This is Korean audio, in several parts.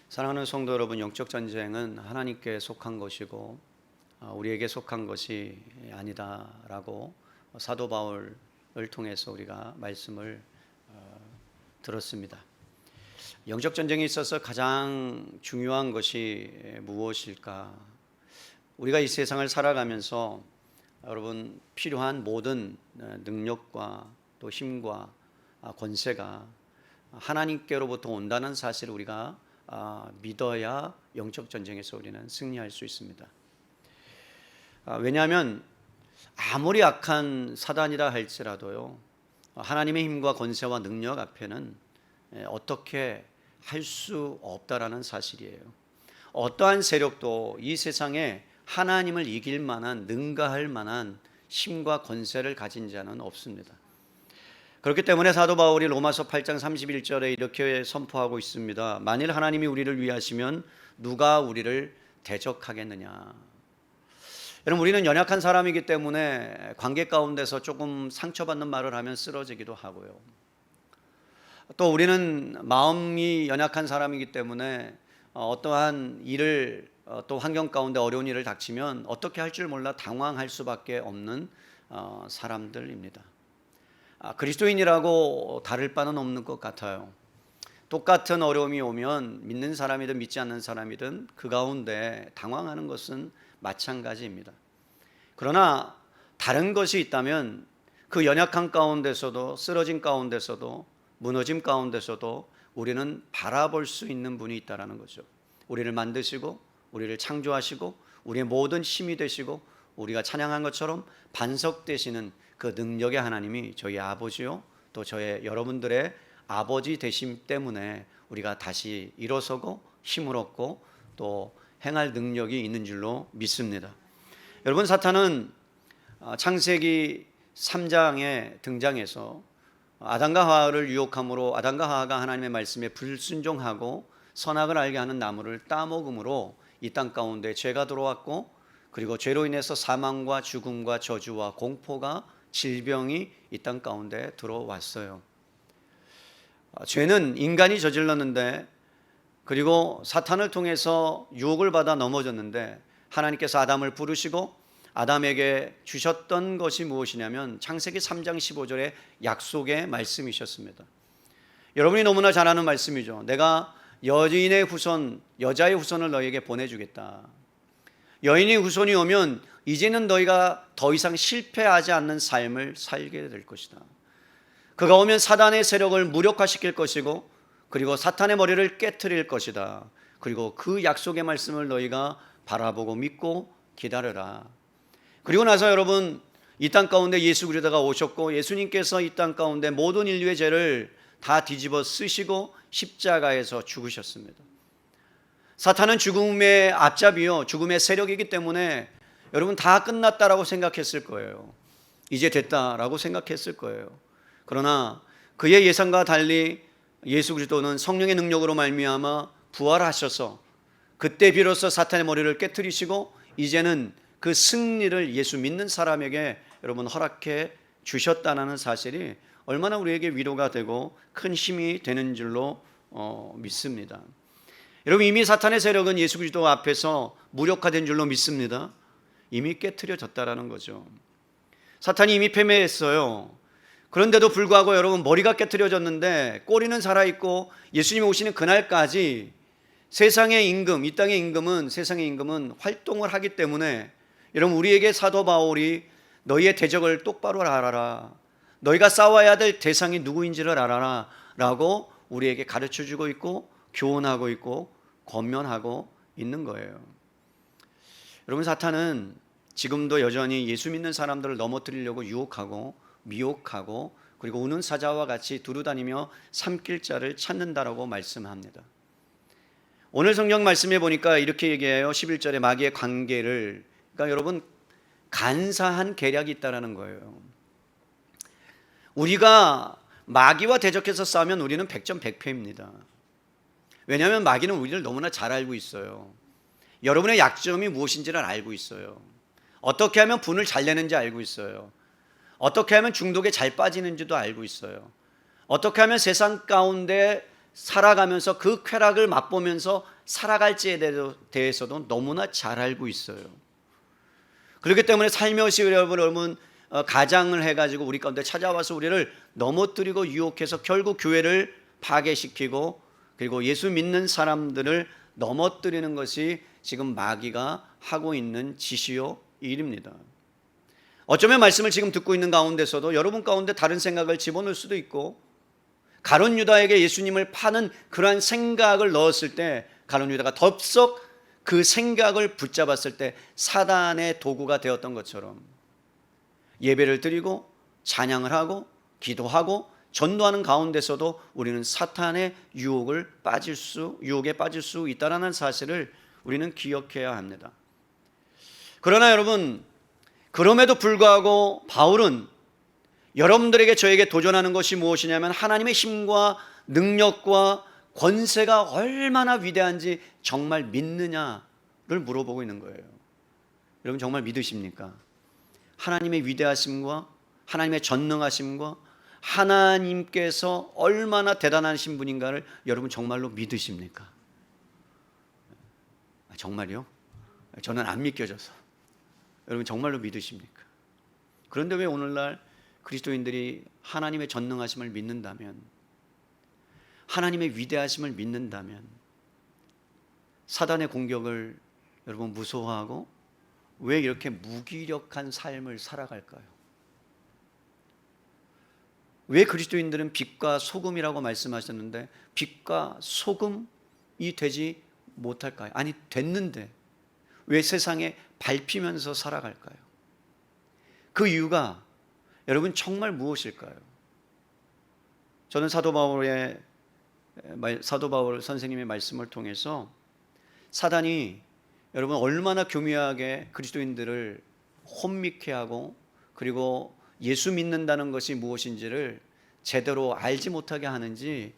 사랑하는 성도 여러분, 영적 전쟁은 하나님께 속한 것이고 우리에게 속한 것이 아니다라고 사도 바울을 통해서 우리가 말씀을 들었습니다. 영적 전쟁에 있어서 가장 중요한 것이 무엇일까? 우리가 이 세상을 살아가면서 여러분 필요한 모든 능력과 또 힘과 권세가 하나님께로부터 온다는 사실을 우리가 믿어야 영적 전쟁에서 우리는 승리할 수 있습니다. 왜냐하면 아무리 악한 사단이라 할지라도요, 하나님의 힘과 권세와 능력 앞에는 어떻게 할 수 없다라는 사실이에요. 어떠한 세력도 이 세상에 하나님을 이길 만한, 능가할 만한 힘과 권세를 가진 자는 없습니다. 그렇기 때문에 사도 바울이 로마서 8장 31절에 이렇게 선포하고 있습니다. 만일 하나님이 우리를 위하시면 누가 우리를 대적하겠느냐. 여러분, 우리는 연약한 사람이기 때문에 관계 가운데서 조금 상처받는 말을 하면 쓰러지기도 하고요. 또 우리는 마음이 연약한 사람이기 때문에 어떠한 일을 또 환경 가운데 어려운 일을 닥치면 어떻게 할 줄 몰라 당황할 수밖에 없는 사람들입니다. 그리스도인이라고 다를 바는 없는 것 같아요. 똑같은 어려움이 오면 믿는 사람이든 믿지 않는 사람이든 그 가운데 당황하는 것은 마찬가지입니다. 그러나 다른 것이 있다면 그 연약한 가운데서도, 쓰러진 가운데서도, 무너짐 가운데서도 우리는 바라볼 수 있는 분이 있다는 거죠. 우리를 만드시고 우리를 창조하시고 우리의 모든 힘이 되시고 우리가 찬양한 것처럼 반석되시는 그 능력의 하나님이 저희 아버지요, 또 저의 여러분들의 아버지 되심 때문에 우리가 다시 일어서고 힘을 얻고 또 행할 능력이 있는 줄로 믿습니다. 여러분, 사탄은 창세기 3장에 등장해서 아담과 하와를 유혹함으로 아담과 하와가 하나님의 말씀에 불순종하고 선악을 알게 하는 나무를 따먹음으로 이 땅 가운데 죄가 들어왔고, 그리고 죄로 인해서 사망과 죽음과 저주와 공포가, 질병이 이 땅 가운데 들어왔어요. 죄는 인간이 저질렀는데, 그리고 사탄을 통해서 유혹을 받아 넘어졌는데, 하나님께서 아담을 부르시고 아담에게 주셨던 것이 무엇이냐면 창세기 3장 15절의 약속의 말씀이셨습니다. 여러분이 너무나 잘 아는 말씀이죠. 내가 여인의 후손, 여자의 후손을 너희에게 보내주겠다. 여인의 후손이 오면 이제는 너희가 더 이상 실패하지 않는 삶을 살게 될 것이다. 그가 오면 사단의 세력을 무력화시킬 것이고, 그리고 사탄의 머리를 깨트릴 것이다. 그리고 그 약속의 말씀을 너희가 바라보고 믿고 기다려라. 그리고 나서 여러분, 이 땅 가운데 예수 그리스도가 오셨고, 예수님께서 이 땅 가운데 모든 인류의 죄를 다 뒤집어 쓰시고 십자가에서 죽으셨습니다. 사탄은 죽음의 앞잡이요, 죽음의 세력이기 때문에 여러분 다 끝났다라고 생각했을 거예요. 이제 됐다라고 생각했을 거예요. 그러나 그의 예상과 달리 예수 그리스도는 성령의 능력으로 말미암아 부활하셔서 그때 비로소 사탄의 머리를 깨트리시고 이제는 그 승리를 예수 믿는 사람에게 여러분 허락해 주셨다는 사실이 얼마나 우리에게 위로가 되고 큰 힘이 되는 줄로 믿습니다. 여러분, 이미 사탄의 세력은 예수 그리스도 앞에서 무력화된 줄로 믿습니다. 이미 깨트려졌다라는 거죠. 사탄이 이미 패배했어요. 그런데도 불구하고 여러분, 머리가 깨트려졌는데 꼬리는 살아있고 예수님이 오시는 그날까지 세상의 임금, 이 땅의 임금은, 세상의 임금은 활동을 하기 때문에 여러분, 우리에게 사도 바울이 너희의 대적을 똑바로 알아라, 너희가 싸워야 될 대상이 누구인지를 알아라 라고 우리에게 가르쳐주고 있고 교훈하고 있고 권면하고 있는 거예요. 여러분, 사탄은 지금도 여전히 예수 믿는 사람들을 넘어뜨리려고 유혹하고 미혹하고, 그리고 우는 사자와 같이 두루다니며 삼킬 자를 찾는다라고 말씀합니다. 오늘 성경 말씀에 보니까 이렇게 얘기해요. 11절에 마귀의 관계를, 그러니까 여러분, 간사한 계략이 있다라는 거예요. 우리가 마귀와 대적해서 싸우면 우리는 100점 100패입니다. 왜냐하면 마귀는 우리를 너무나 잘 알고 있어요. 여러분의 약점이 무엇인지를 알고 있어요. 어떻게 하면 분을 잘 내는지 알고 있어요. 어떻게 하면 중독에 잘 빠지는지도 알고 있어요. 어떻게 하면 세상 가운데 살아가면서 그 쾌락을 맛보면서 살아갈지에 대해서도 너무나 잘 알고 있어요. 그렇기 때문에 살며시 여러분 가장을 해가지고 우리 가운데 찾아와서 우리를 넘어뜨리고 유혹해서 결국 교회를 파괴시키고 그리고 예수 믿는 사람들을 넘어뜨리는 것이 지금 마귀가 하고 있는 짓이요 일입니다. 어쩌면 말씀을 지금 듣고 있는 가운데서도 여러분 가운데 다른 생각을 집어넣을 수도 있고, 가룟 유다에게 예수님을 파는 그러한 생각을 넣었을 때 가룟 유다가 덥석 그 생각을 붙잡았을 때 사단의 도구가 되었던 것처럼 예배를 드리고 찬양을 하고 기도하고 전도하는 가운데서도 우리는 사탄의 유혹에 빠질 수 있다는 사실을 우리는 기억해야 합니다. 그러나 여러분, 그럼에도 불구하고 바울은 여러분들에게 저에게 도전하는 것이 무엇이냐면 하나님의 힘과 능력과 권세가 얼마나 위대한지 정말 믿느냐를 물어보고 있는 거예요. 여러분 정말 믿으십니까? 하나님의 위대하심과 하나님의 전능하심과 하나님께서 얼마나 대단하신 분인가를 여러분 정말로 믿으십니까? 정말요? 저는 안 믿겨져서. 여러분 정말로 믿으십니까? 그런데 왜 오늘날 그리스도인들이 하나님의 전능하심을 믿는다면, 하나님의 위대하심을 믿는다면 사단의 공격을 여러분 무서워하고 왜 이렇게 무기력한 삶을 살아갈까요? 왜 그리스도인들은 빛과 소금이라고 말씀하셨는데 빛과 소금이 되지 못할까요? 아니 됐는데 왜 세상에 밟히면서 살아갈까요? 그 이유가 여러분 정말 무엇일까요? 저는 사도 바울 선생님의 말씀을 통해서 사단이 여러분 얼마나 교묘하게 그리스도인들을 혼미케 하고 그리고 예수 믿는다는 것이 무엇인지를 제대로 알지 못하게 하는지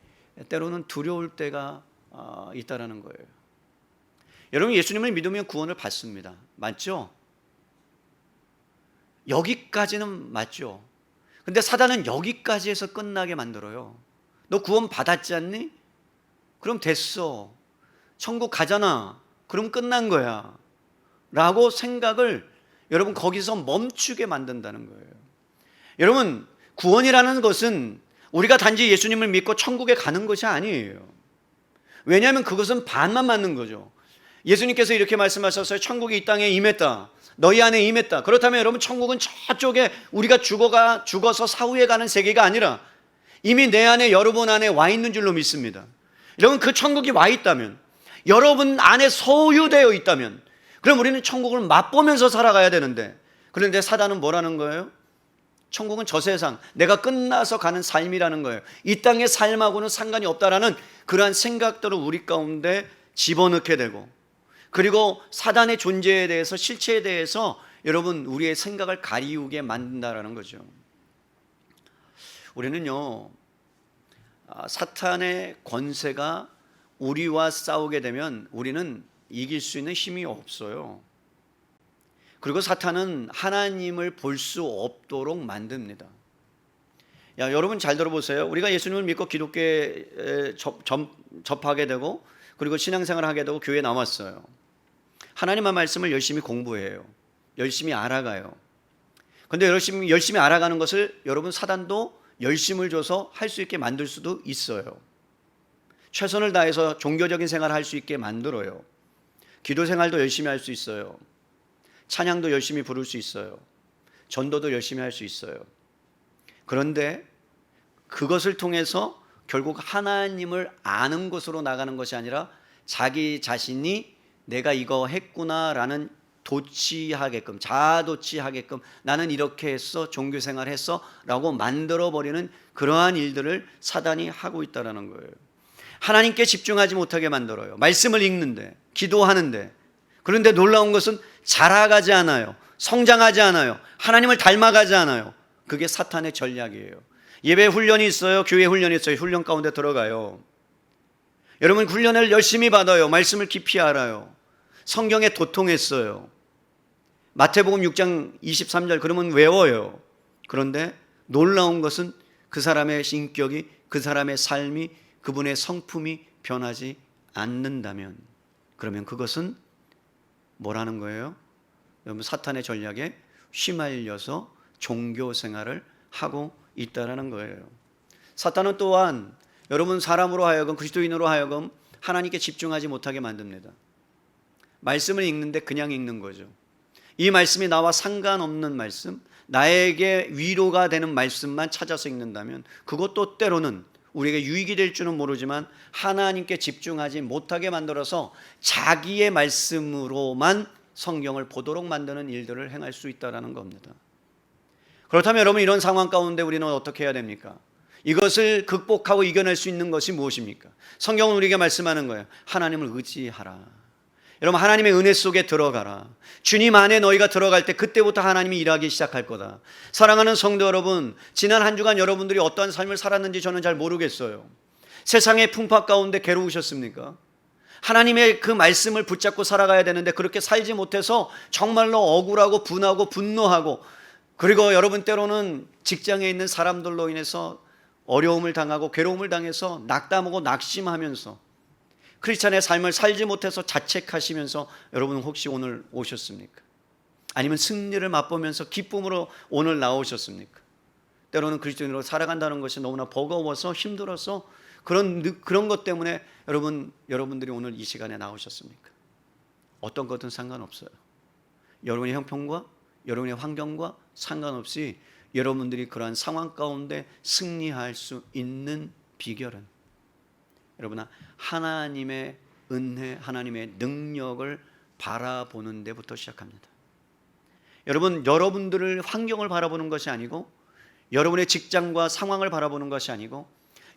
때로는 두려울 때가 있다라는 거예요. 여러분 예수님을 믿으면 구원을 받습니다. 맞죠? 여기까지는 맞죠. 근데 사단은 여기까지 해서 끝나게 만들어요. 너 구원 받았지 않니? 그럼 됐어. 천국 가잖아. 그럼 끝난 거야. 라고 생각을 여러분 거기서 멈추게 만든다는 거예요. 여러분 구원이라는 것은 우리가 단지 예수님을 믿고 천국에 가는 것이 아니에요. 왜냐하면 그것은 반만 맞는 거죠. 예수님께서 이렇게 말씀하셨어요. 천국이 이 땅에 임했다. 너희 안에 임했다. 그렇다면 여러분 천국은 저쪽에 우리가 죽어서 사후에 가는 세계가 아니라 이미 내 안에 여러분 안에 와 있는 줄로 믿습니다. 여러분 그 천국이 와 있다면, 여러분 안에 소유되어 있다면 그럼 우리는 천국을 맛보면서 살아가야 되는데, 그런데 사단은 뭐라는 거예요? 천국은 저 세상, 내가 끝나서 가는 삶이라는 거예요. 이 땅의 삶하고는 상관이 없다라는 그러한 생각들을 우리 가운데 집어넣게 되고, 그리고 사단의 존재에 대해서, 실체에 대해서 여러분 우리의 생각을 가리우게 만든다라는 거죠. 우리는요 사탄의 권세가 우리와 싸우게 되면 우리는 이길 수 있는 힘이 없어요. 그리고 사탄은 하나님을 볼 수 없도록 만듭니다. 여러분 잘 들어보세요. 우리가 예수님을 믿고 기독교에 접하게 되고 그리고 신앙생활을 하게 되고 교회에 나왔어요. 하나님의 말씀을 열심히 공부해요. 열심히 알아가요. 그런데 열심히 알아가는 것을 여러분 사단도 열심을 줘서 할 수 있게 만들 수도 있어요. 최선을 다해서 종교적인 생활을 할 수 있게 만들어요. 기도 생활도 열심히 할 수 있어요. 찬양도 열심히 부를 수 있어요. 전도도 열심히 할 수 있어요. 그런데 그것을 통해서 결국 하나님을 아는 것으로 나가는 것이 아니라 자기 자신이 내가 이거 했구나라는 도취하게끔, 자아도취하게끔 나는 이렇게 했어, 종교생활 했어 라고 만들어버리는 그러한 일들을 사단이 하고 있다는 거예요. 하나님께 집중하지 못하게 만들어요. 말씀을 읽는데, 기도하는데. 그런데 놀라운 것은 자라가지 않아요. 성장하지 않아요. 하나님을 닮아가지 않아요. 그게 사탄의 전략이에요. 예배 훈련이 있어요. 교회 훈련이 있어요. 훈련 가운데 들어가요. 여러분 훈련을 열심히 받아요. 말씀을 깊이 알아요. 성경에 도통했어요. 마태복음 6장 23절 그러면 외워요. 그런데 놀라운 것은 그 사람의 인격이, 그 사람의 삶이 그분의 성품이 변하지 않는다면, 그러면 그것은 뭐라는 거예요? 여러분, 사탄의 전략에 휘말려서 종교 생활을 하고 있다라는 거예요. 사탄은 또한 여러분 사람으로 하여금, 그리스도인으로 하여금 하나님께 집중하지 못하게 만듭니다. 말씀을 읽는데 그냥 읽는 거죠. 이 말씀이 나와 상관없는 말씀, 나에게 위로가 되는 말씀만 찾아서 읽는다면 그것도 때로는 우리에게 유익이 될 줄은 모르지만 하나님께 집중하지 못하게 만들어서 자기의 말씀으로만 성경을 보도록 만드는 일들을 행할 수 있다는 겁니다. 그렇다면 여러분, 이런 상황 가운데 우리는 어떻게 해야 됩니까? 이것을 극복하고 이겨낼 수 있는 것이 무엇입니까? 성경은 우리에게 말씀하는 거예요. 하나님을 의지하라. 여러분, 하나님의 은혜 속에 들어가라. 주님 안에 너희가 들어갈 때 그때부터 하나님이 일하기 시작할 거다. 사랑하는 성도 여러분, 지난 한 주간 여러분들이 어떠한 삶을 살았는지 저는 잘 모르겠어요. 세상의 풍파 가운데 괴로우셨습니까? 하나님의 그 말씀을 붙잡고 살아가야 되는데 그렇게 살지 못해서 정말로 억울하고 분하고 분노하고, 그리고 여러분 때로는 직장에 있는 사람들로 인해서 어려움을 당하고 괴로움을 당해서 낙담하고 낙심하면서 크리스찬의 삶을 살지 못해서 자책하시면서 여러분 혹시 오늘 오셨습니까? 아니면 승리를 맛보면서 기쁨으로 오늘 나오셨습니까? 때로는 그리스도인으로 살아간다는 것이 너무나 버거워서 힘들어서 그런 것 때문에 여러분들이 오늘 이 시간에 나오셨습니까? 어떤 것든 상관없어요. 여러분의 형편과 여러분의 환경과 상관없이 여러분들이 그러한 상황 가운데 승리할 수 있는 비결은 여러분, 하나님의 은혜, 하나님의 능력을 바라보는 데부터 시작합니다. 여러분들을 환경을 바라보는 것이 아니고, 여러분의 직장과 상황을 바라보는 것이 아니고,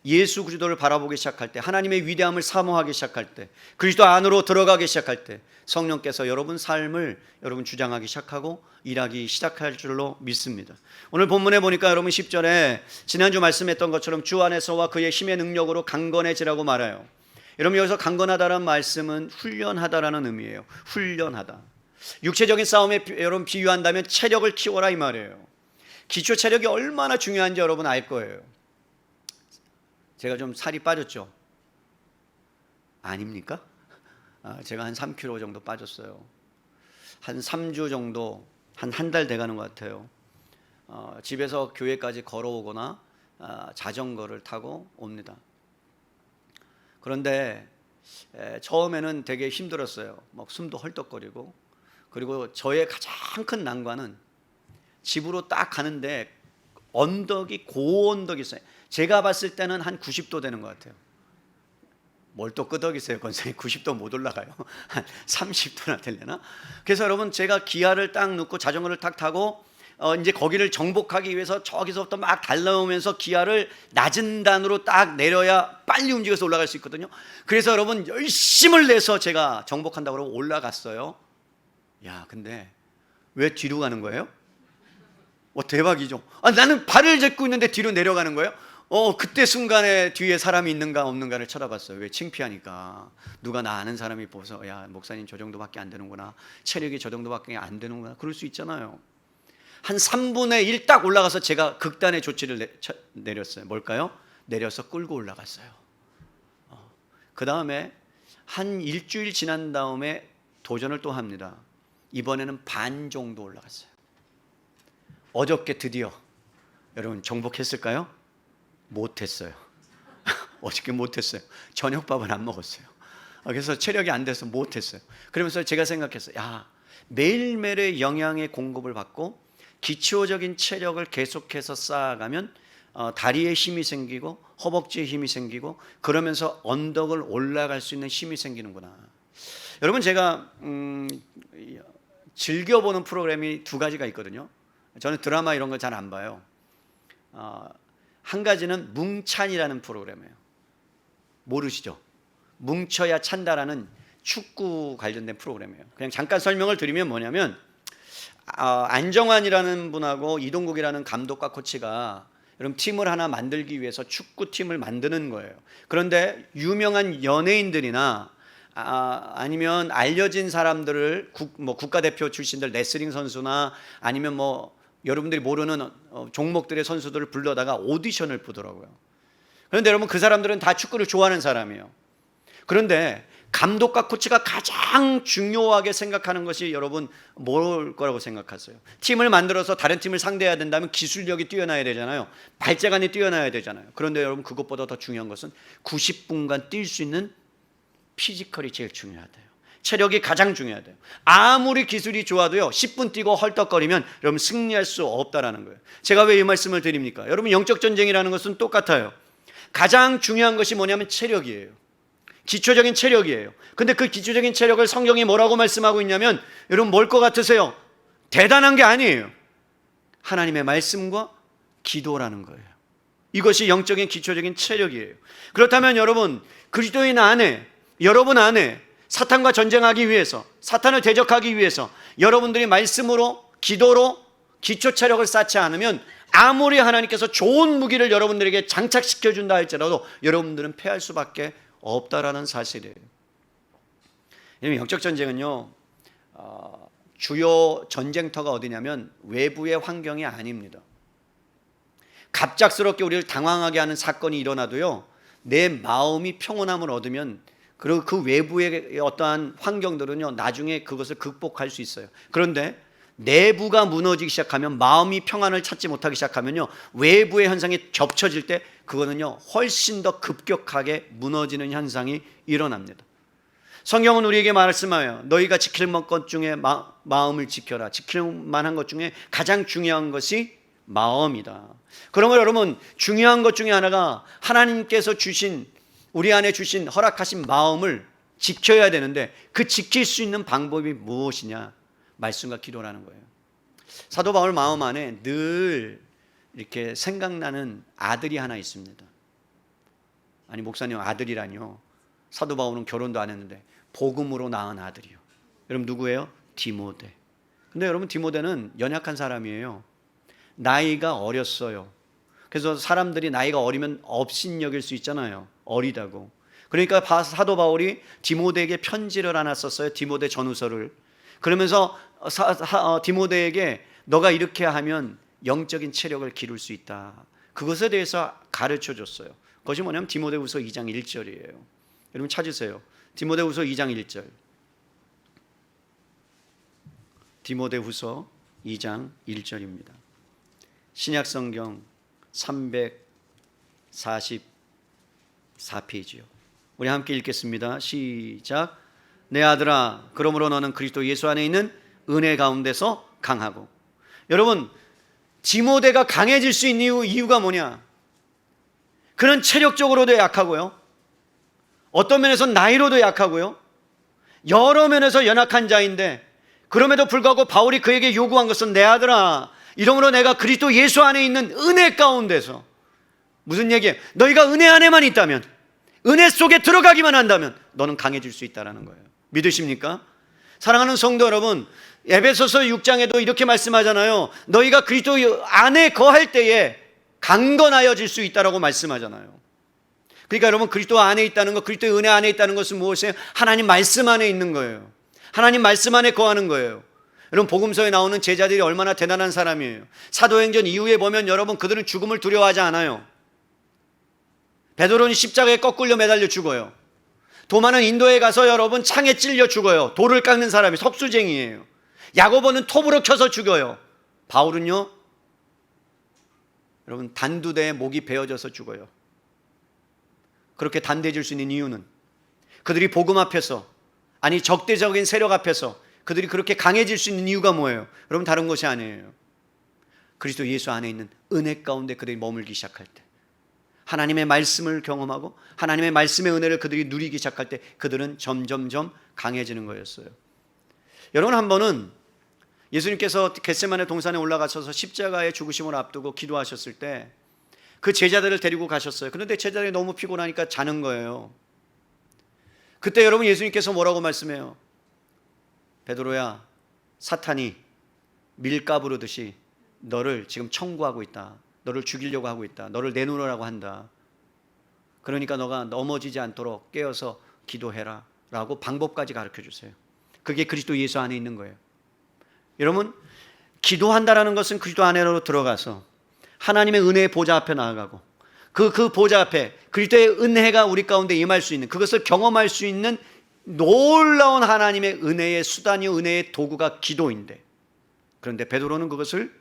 예수 그리스도를 바라보기 시작할 때, 하나님의 위대함을 사모하기 시작할 때, 그리스도 안으로 들어가기 시작할 때 성령께서 여러분 삶을 여러분 주장하기 시작하고 일하기 시작할 줄로 믿습니다. 오늘 본문에 보니까 여러분 10절에 지난주 말씀했던 것처럼 주 안에서와 그의 힘의 능력으로 강건해지라고 말해요. 여러분, 여기서 강건하다라는 말씀은 훈련하다라는 의미예요. 훈련하다. 육체적인 싸움에 여러분 비유한다면 체력을 키워라 이 말이에요. 기초 체력이 얼마나 중요한지 여러분 알 거예요. 제가 좀 살이 빠졌죠? 아닙니까? 제가 한 3kg 정도 빠졌어요. 한 3주 정도, 한 달 돼가는 것 같아요. 집에서 교회까지 걸어오거나 자전거를 타고 옵니다. 그런데 처음에는 되게 힘들었어요. 막 숨도 헐떡거리고, 그리고 저의 가장 큰 난관은 집으로 딱 가는데 언덕이 고언덕이 있어요. 제가 봤을 때는 한 90도 되는 것 같아요. 뭘 또 끄덕이세요, 권사님. 90도 못 올라가요. 한 30도나 되려나? 그래서 여러분, 제가 기아를 딱 넣고 자전거를 딱 타고 이제 거기를 정복하기 위해서 저기서부터 막 달려오면서 기아를 낮은 단으로 딱 내려야 빨리 움직여서 올라갈 수 있거든요. 그래서 여러분 열심을 내서 제가 정복한다고 그러고 올라갔어요. 야, 근데 왜 뒤로 가는 거예요? 대박이죠. 나는 발을 잡고 있는데 뒤로 내려가는 거예요? 그때 순간에 뒤에 사람이 있는가 없는가를 쳐다봤어요. 왜? 창피하니까. 누가 나 아는 사람이 보서, 야, 목사님 저 정도밖에 안 되는구나, 체력이 저 정도밖에 안 되는구나, 그럴 수 있잖아요. 한 3분의 1 딱 올라가서 제가 극단의 조치를 내렸어요. 뭘까요? 내려서 끌고 올라갔어요. 그 다음에 한 일주일 지난 다음에 도전을 또 합니다. 이번에는 반 정도 올라갔어요. 어저께 드디어 여러분 정복했을까요? 못했어요. 어저께 못했어요. 저녁밥을 안 먹었어요. 그래서 체력이 안 돼서 못했어요. 그러면서 제가 생각했어요. 야, 매일매일의 영양의 공급을 받고 기초적인 체력을 계속해서 쌓아가면 다리에 힘이 생기고 허벅지에 힘이 생기고, 그러면서 언덕을 올라갈 수 있는 힘이 생기는구나. 여러분, 제가 즐겨보는 프로그램이 두 가지가 있거든요. 저는 드라마 이런 거 잘 안 봐요. 한 가지는 뭉찬이라는 프로그램이에요. 모르시죠? 뭉쳐야 찬다라는 축구 관련된 프로그램이에요. 그냥 잠깐 설명을 드리면 뭐냐면, 안정환이라는 분하고 이동국이라는 감독과 코치가 여러분 팀을 하나 만들기 위해서 축구팀을 만드는 거예요. 그런데 유명한 연예인들이나 아니면 알려진 사람들을 국가대표 출신들, 레슬링 선수나 아니면 여러분들이 모르는 종목들의 선수들을 불러다가 오디션을 보더라고요. 그런데 여러분, 그 사람들은 다 축구를 좋아하는 사람이에요. 그런데 감독과 코치가 가장 중요하게 생각하는 것이 여러분 뭘 거라고 생각하세요? 팀을 만들어서 다른 팀을 상대해야 된다면 기술력이 뛰어나야 되잖아요. 발재간이 뛰어나야 되잖아요. 그런데 여러분, 그것보다 더 중요한 것은 90분간 뛸 수 있는 피지컬이 제일 중요하대요. 체력이 가장 중요하대요. 아무리 기술이 좋아도요, 10분 뛰고 헐떡거리면 여러분 승리할 수 없다라는 거예요. 제가 왜 이 말씀을 드립니까? 여러분, 영적 전쟁이라는 것은 똑같아요. 가장 중요한 것이 뭐냐면 체력이에요. 기초적인 체력이에요. 근데 그 기초적인 체력을 성경이 뭐라고 말씀하고 있냐면, 여러분 뭘 것 같으세요? 대단한 게 아니에요. 하나님의 말씀과 기도라는 거예요. 이것이 영적인 기초적인 체력이에요. 그렇다면 여러분, 그리스도인 안에, 여러분 안에 사탄과 전쟁하기 위해서, 사탄을 대적하기 위해서 여러분들이 말씀으로, 기도로 기초 체력을 쌓지 않으면 아무리 하나님께서 좋은 무기를 여러분들에게 장착시켜 준다 할지라도 여러분들은 패할 수밖에 없다라는 사실이에요. 영적 전쟁은요, 주요 전쟁터가 어디냐면 외부의 환경이 아닙니다. 갑작스럽게 우리를 당황하게 하는 사건이 일어나도요, 내 마음이 평온함을 얻으면 그리고 그 외부의 어떠한 환경들은요, 나중에 그것을 극복할 수 있어요. 그런데 내부가 무너지기 시작하면, 마음이 평안을 찾지 못하기 시작하면요, 외부의 현상이 겹쳐질 때 그거는요 훨씬 더 급격하게 무너지는 현상이 일어납니다. 성경은 우리에게 말씀하여 너희가 지킬 것 중에 마음을 지켜라. 지킬 만한 것 중에 가장 중요한 것이 마음이다. 그러면 여러분, 중요한 것 중에 하나가 하나님께서 주신, 우리 안에 주신, 허락하신 마음을 지켜야 되는데, 그 지킬 수 있는 방법이 무엇이냐? 말씀과 기도라는 거예요. 사도 바울 마음 안에 늘 이렇게 생각나는 아들이 하나 있습니다. 아니, 목사님, 아들이라뇨? 사도 바울은 결혼도 안 했는데 복음으로 낳은 아들이요. 여러분 누구예요? 디모데. 근데 여러분, 디모데는 연약한 사람이에요. 나이가 어렸어요. 그래서 사람들이 나이가 어리면 업신여길 수 있잖아요. 어리다고. 그러니까 사도 바울이 디모데에게 편지를 하나 썼어요. 디모데 전후서를. 그러면서 디모데에게 너가 이렇게 하면 영적인 체력을 기를 수 있다, 그것에 대해서 가르쳐 줬어요. 그것이 뭐냐면 디모데후서 2장 1절이에요. 여러분 찾으세요. 디모데후서 2장 1절. 디모데후서 2장 1절입니다. 신약성경 344페이지요. 우리 함께 읽겠습니다. 시작. 내 아들아, 그러므로 너는 그리스도 예수 안에 있는 은혜 가운데서 강하고. 여러분, 디모데가 강해질 수 있는 이유가 뭐냐? 그는 체력적으로도 약하고요, 어떤 면에서 나이로도 약하고요, 여러 면에서 연약한 자인데, 그럼에도 불구하고 바울이 그에게 요구한 것은 내 아들아, 이러므로 내가 그리스도 예수 안에 있는 은혜 가운데서. 무슨 얘기예요? 너희가 은혜 안에만 있다면, 은혜 속에 들어가기만 한다면 너는 강해질 수 있다는 거예요. 믿으십니까? 사랑하는 성도 여러분, 에베소서 6장에도 이렇게 말씀하잖아요. 너희가 그리스도 안에 거할 때에 강건하여질 수 있다라고 말씀하잖아요. 그러니까 여러분, 그리스도 안에 있다는 것, 그리스도의 은혜 안에 있다는 것은 무엇이에요? 하나님 말씀 안에 있는 거예요. 하나님 말씀 안에 거하는 거예요. 여러분, 복음서에 나오는 제자들이 얼마나 대단한 사람이에요. 사도행전 이후에 보면 여러분, 그들은 죽음을 두려워하지 않아요. 베드로는 십자가에 거꾸로 매달려 죽어요. 도마는 인도에 가서 여러분 창에 찔려 죽어요. 돌을 깎는 사람이 석수쟁이에요. 야고보는 톱으로 켜서 죽어요. 바울은요, 여러분, 단두대에 목이 베어져서 죽어요. 그렇게 단대해질 수 있는 이유는 그들이 복음 앞에서, 아니 적대적인 세력 앞에서 그들이 그렇게 강해질 수 있는 이유가 뭐예요? 여러분, 다른 것이 아니에요. 그리스도 예수 안에 있는 은혜 가운데 그들이 머물기 시작할 때, 하나님의 말씀을 경험하고 하나님의 말씀의 은혜를 그들이 누리기 시작할 때 그들은 점점점 강해지는 거였어요. 여러분, 한 번은 예수님께서 겟세마네 동산에 올라가셔서 십자가의 죽으심을 앞두고 기도하셨을 때 그 제자들을 데리고 가셨어요. 그런데 제자들이 너무 피곤하니까 자는 거예요. 그때 여러분, 예수님께서 뭐라고 말씀해요? 베드로야, 사탄이 밀가 부르듯이 너를 지금 청구하고 있다. 너를 죽이려고 하고 있다. 너를 내놓으라고 한다. 그러니까 너가 넘어지지 않도록 깨어서 기도해라 라고 방법까지 가르쳐 주세요. 그게 그리스도 예수 안에 있는 거예요. 여러분, 기도한다라는 것은 그리스도 안으로 들어가서 하나님의 은혜의 보좌 앞에 나아가고 그 보좌 앞에 그리스도의 은혜가 우리 가운데 임할 수 있는, 그것을 경험할 수 있는 놀라운 하나님의 은혜의 수단이요 은혜의 도구가 기도인데, 그런데 베드로는 그것을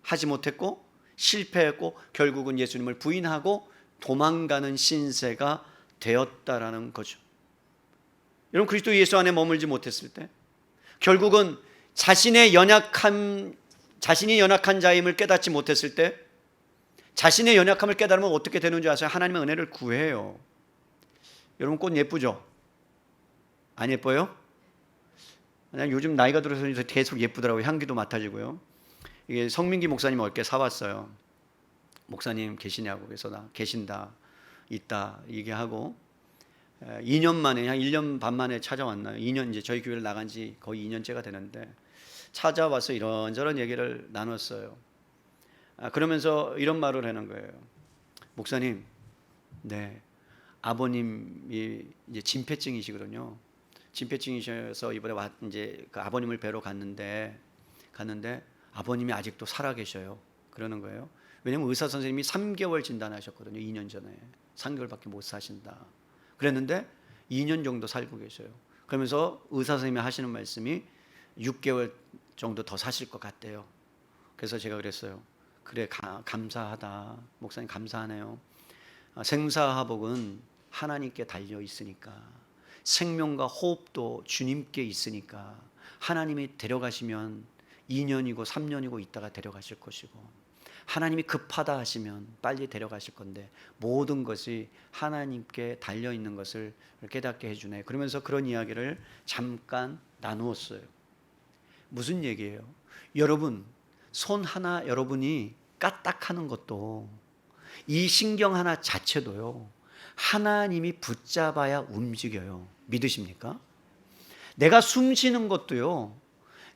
하지 못했고 실패했고 결국은 예수님을 부인하고 도망가는 신세가 되었다라는 거죠. 여러분, 그리스도 예수 안에 머물지 못했을 때 결국은 자신이 연약한 자임을 깨닫지 못했을 때, 자신의 연약함을 깨달으면 어떻게 되는 줄 아세요? 하나님의 은혜를 구해요. 여러분, 꽃 예쁘죠? 안 예뻐요? 요즘 나이가 들어서 계속 예쁘더라고요. 향기도 맡아지고요. 이게 성민기 목사님 어저께 사왔어요. 목사님 계시냐고. 그래서 나 계신다, 있다 얘기하고 2년 만에, 한 1년 반 만에 찾아왔나요? 2년, 이제 저희 교회를 나간 지 거의 2년째가 되는데 찾아와서 이런저런 얘기를 나눴어요. 그러면서 이런 말을 하는 거예요. 목사님, 네, 아버님이 이제 진폐증이시거든요. 진폐증이셔서 이번에 이제 그 아버님을 뵈러 갔는데 아버님이 아직도 살아 계셔요. 그러는 거예요. 왜냐면 의사 선생님이 3개월 진단하셨거든요. 2년 전에 3개월밖에 못 사신다 그랬는데 2년 정도 살고 계셔요. 그러면서 의사 선생님이 하시는 말씀이 6개월 정도 더 사실 것 같대요. 그래서 제가 그랬어요. 그래, 감사하다. 목사님 감사하네요. 생사화복은 하나님께 달려 있으니까, 생명과 호흡도 주님께 있으니까 하나님이 데려가시면 2년이고 3년이고 있다가 데려가실 것이고, 하나님이 급하다 하시면 빨리 데려가실 건데 모든 것이 하나님께 달려있는 것을 깨닫게 해주네. 그러면서 그런 이야기를 잠깐 나누었어요. 무슨 얘기예요? 여러분, 손 하나 여러분이 까딱하는 것도, 이 신경 하나 자체도요, 하나님이 붙잡아야 움직여요. 믿으십니까? 내가 숨 쉬는 것도요,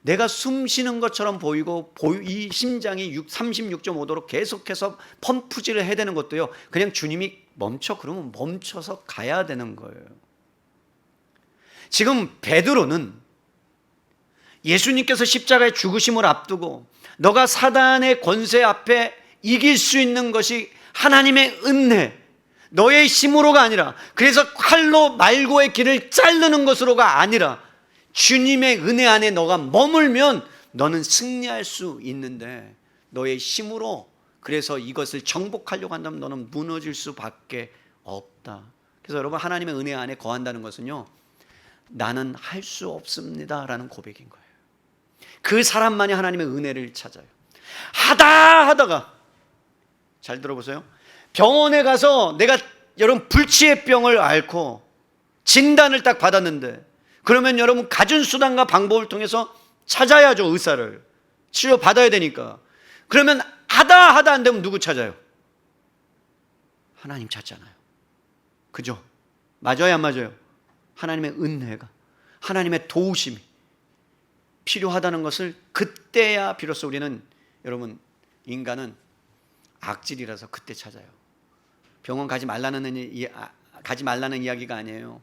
내가 숨 쉬는 것처럼 보이고 이 심장이 36.5도로 계속해서 펌프질을 해야 되는 것도요, 그냥 주님이 멈춰 그러면 멈춰서 가야 되는 거예요. 지금 베드로는 예수님께서 십자가의 죽으심을 앞두고 너가 사단의 권세 앞에 이길 수 있는 것이 하나님의 은혜, 너의 힘으로가 아니라, 그래서 칼로 말고의 길을 자르는 것으로가 아니라 주님의 은혜 안에 너가 머물면 너는 승리할 수 있는데, 너의 힘으로 그래서 이것을 정복하려고 한다면 너는 무너질 수밖에 없다. 그래서 여러분, 하나님의 은혜 안에 거한다는 것은요, 나는 할 수 없습니다 라는 고백인 거예요. 그 사람만이 하나님의 은혜를 찾아요. 하다가, 잘 들어보세요, 병원에 가서 내가 여러분 불치의 병을 앓고 진단을 딱 받았는데, 그러면 여러분 갖은 수단과 방법을 통해서 찾아야죠. 의사를 치료 받아야 되니까. 그러면 하다 안 되면 누구 찾아요? 하나님 찾잖아요. 그죠? 맞아요, 안 맞아요? 하나님의 은혜가, 하나님의 도우심이 필요하다는 것을 그때야 비로소 우리는, 여러분, 인간은 악질이라서 그때 찾아요. 병원 가지 말라는 이야기가 아니에요.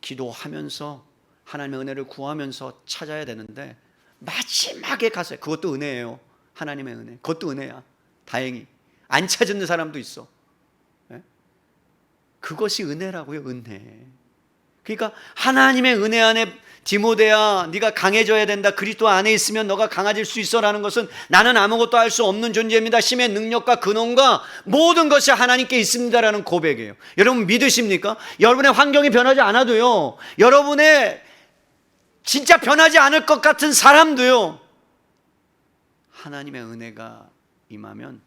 기도하면서 하나님의 은혜를 구하면서 찾아야 되는데 마지막에 가서, 그것도 은혜예요. 하나님의 은혜, 그것도 은혜야. 다행히 안 찾는 사람도 있어. 그것이 은혜라고요. 은혜. 그러니까 하나님의 은혜 안에, 디모데야 네가 강해져야 된다, 그리스도 안에 있으면 너가 강해질 수 있어 라는 것은, 나는 아무것도 할 수 없는 존재입니다, 힘의 능력과 근원과 모든 것이 하나님께 있습니다 라는 고백이에요. 여러분 믿으십니까? 여러분의 환경이 변하지 않아도요, 여러분의 진짜 변하지 않을 것 같은 사람도요, 하나님의 은혜가 임하면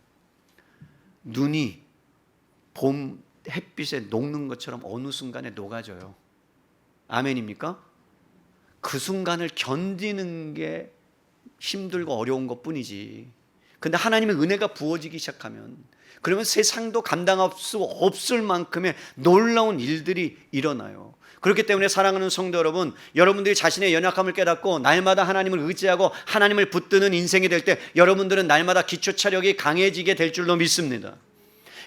눈이 봄 햇빛에 녹는 것처럼 어느 순간에 녹아져요. 아멘입니까? 그 순간을 견디는 게 힘들고 어려운 것 뿐이지. 근데 하나님의 은혜가 부어지기 시작하면, 그러면 세상도 감당할 수 없을 만큼의 놀라운 일들이 일어나요. 그렇기 때문에 사랑하는 성도 여러분, 여러분들이 자신의 연약함을 깨닫고 날마다 하나님을 의지하고 하나님을 붙드는 인생이 될 때, 여러분들은 날마다 기초 체력이 강해지게 될 줄로 믿습니다.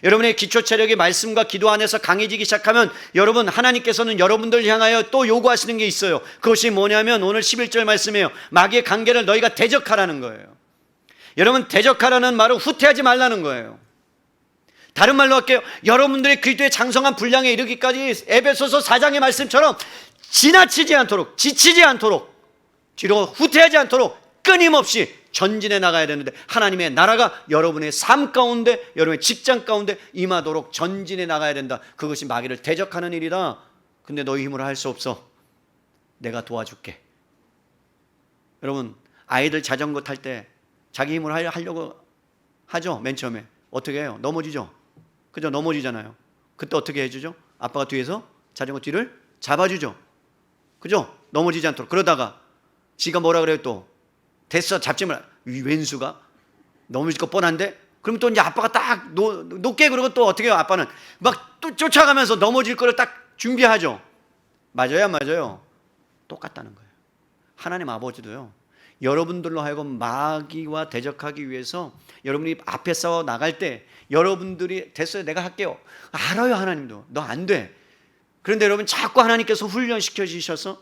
여러분의 기초 체력이 말씀과 기도 안에서 강해지기 시작하면, 여러분, 하나님께서는 여러분들 향하여 또 요구하시는 게 있어요. 그것이 뭐냐면 오늘 11절 말씀이에요. 마귀의 관계를 너희가 대적하라는 거예요. 여러분, 대적하라는 말은 후퇴하지 말라는 거예요. 다른 말로 할게요. 여러분들의 그리스도의 장성한 분량에 이르기까지 에베소서 4장의 말씀처럼 지나치지 않도록, 지치지 않도록, 뒤로 후퇴하지 않도록 끊임없이 전진해 나가야 되는데, 하나님의 나라가 여러분의 삶 가운데, 여러분의 직장 가운데 임하도록 전진해 나가야 된다. 그것이 마귀를 대적하는 일이다. 근데 너희 힘으로 할 수 없어. 내가 도와줄게. 여러분, 아이들 자전거 탈 때 자기 힘으로 하려고 하죠. 맨 처음에 어떻게 해요? 넘어지죠. 그죠? 넘어지잖아요. 그때 어떻게 해주죠? 아빠가 뒤에서 자전거 뒤를 잡아주죠. 그죠? 넘어지지 않도록. 그러다가 지가 뭐라 그래요? 또 됐어, 잡지 마라. 이 왼수가 넘어질 거 뻔한데? 그럼 또 이제 아빠가 딱 높게, 그러고 또 어떻게 해요? 아빠는 막 또 쫓아가면서 넘어질 거를 딱 준비하죠. 맞아요, 안 맞아요? 똑같다는 거예요. 하나님 아버지도요, 여러분들로 하여금 마귀와 대적하기 위해서 여러분이 앞에 싸워 나갈 때 여러분들이 됐어요, 내가 할게요. 알아요. 하나님도 너 안 돼. 그런데 여러분 자꾸 하나님께서 훈련시켜서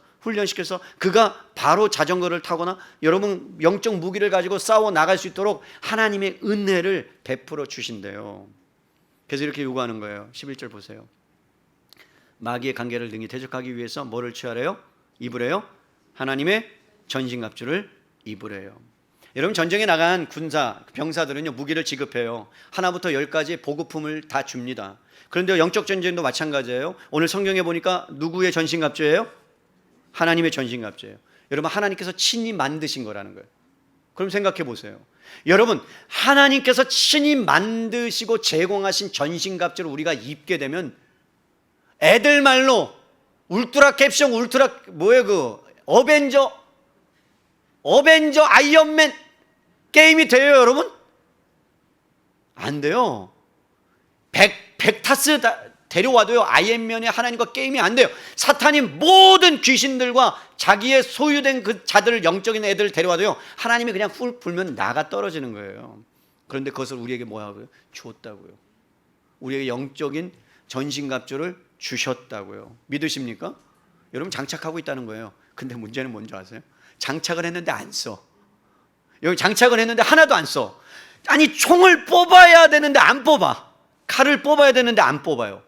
그가 바로 자전거를 타거나 여러분 영적 무기를 가지고 싸워 나갈 수 있도록 하나님의 은혜를 베풀어 주신대요. 그래서 이렇게 요구하는 거예요. 11절 보세요. 마귀의 관계를 능히 대적하기 위해서 뭐를 취하래요? 입으래요? 하나님의 전신갑주를 입으래요. 여러분, 전쟁에 나간 군사, 병사들은요, 무기를 지급해요. 하나부터 10까지 보급품을 다 줍니다. 그런데 영적 전쟁도 마찬가지예요. 오늘 성경에 보니까 누구의 전신갑주예요? 하나님의 전신갑주예요. 여러분, 하나님께서 친히 만드신 거라는 거예요. 그럼 생각해 보세요. 여러분, 하나님께서 친히 만드시고 제공하신 전신갑주를 우리가 입게 되면 애들 말로 울트라 캡션, 어벤져 아이언맨 게임이 돼요, 여러분? 안 돼요. 100타스 데려와도요, 아이언맨의 하나님과 게임이 안 돼요. 사탄이 모든 귀신들과 자기의 소유된 그 자들, 영적인 애들을 데려와도요, 하나님이 그냥 훌 불면 나가 떨어지는 거예요. 그런데 그것을 우리에게 뭐하고요? 주었다고요. 우리에게 영적인 전신갑주를 주셨다고요. 믿으십니까? 여러분, 장착하고 있다는 거예요. 근데 문제는 뭔지 아세요? 장착을 했는데 안 써. 여기 장착을 했는데 하나도 안 써. 아니, 총을 뽑아야 되는데 안 뽑아. 칼을 뽑아야 되는데 안 뽑아요.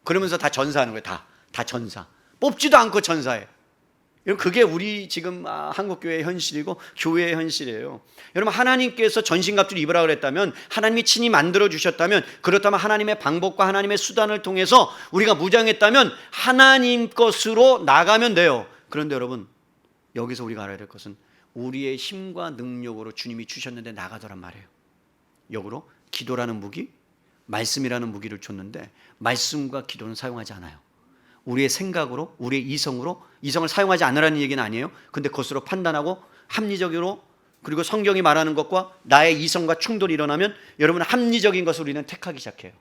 그러면서 다 전사하는 거예요. 다 전사. 뽑지도 않고 전사해. 여러분, 그게 우리 지금 한국교회의 현실이고 교회의 현실이에요. 여러분, 하나님께서 전신갑주를 입으라 그랬다면, 하나님이 친히 만들어 주셨다면, 그렇다면 하나님의 방법과 하나님의 수단을 통해서 우리가 무장했다면 하나님 것으로 나가면 돼요. 그런데 여러분, 여기서 우리가 알아야 될 것은 우리의 힘과 능력으로 주님이 주셨는데 나가더란 말이에요. 역으로 기도라는 무기, 말씀이라는 무기를 줬는데 말씀과 기도는 사용하지 않아요. 우리의 생각으로, 우리의 이성을 사용하지 않으라는 얘기는 아니에요. 근데 그것으로 판단하고 합리적으로, 그리고 성경이 말하는 것과 나의 이성과 충돌이 일어나면 여러분은 합리적인 것을 우리는 택하기 시작해요.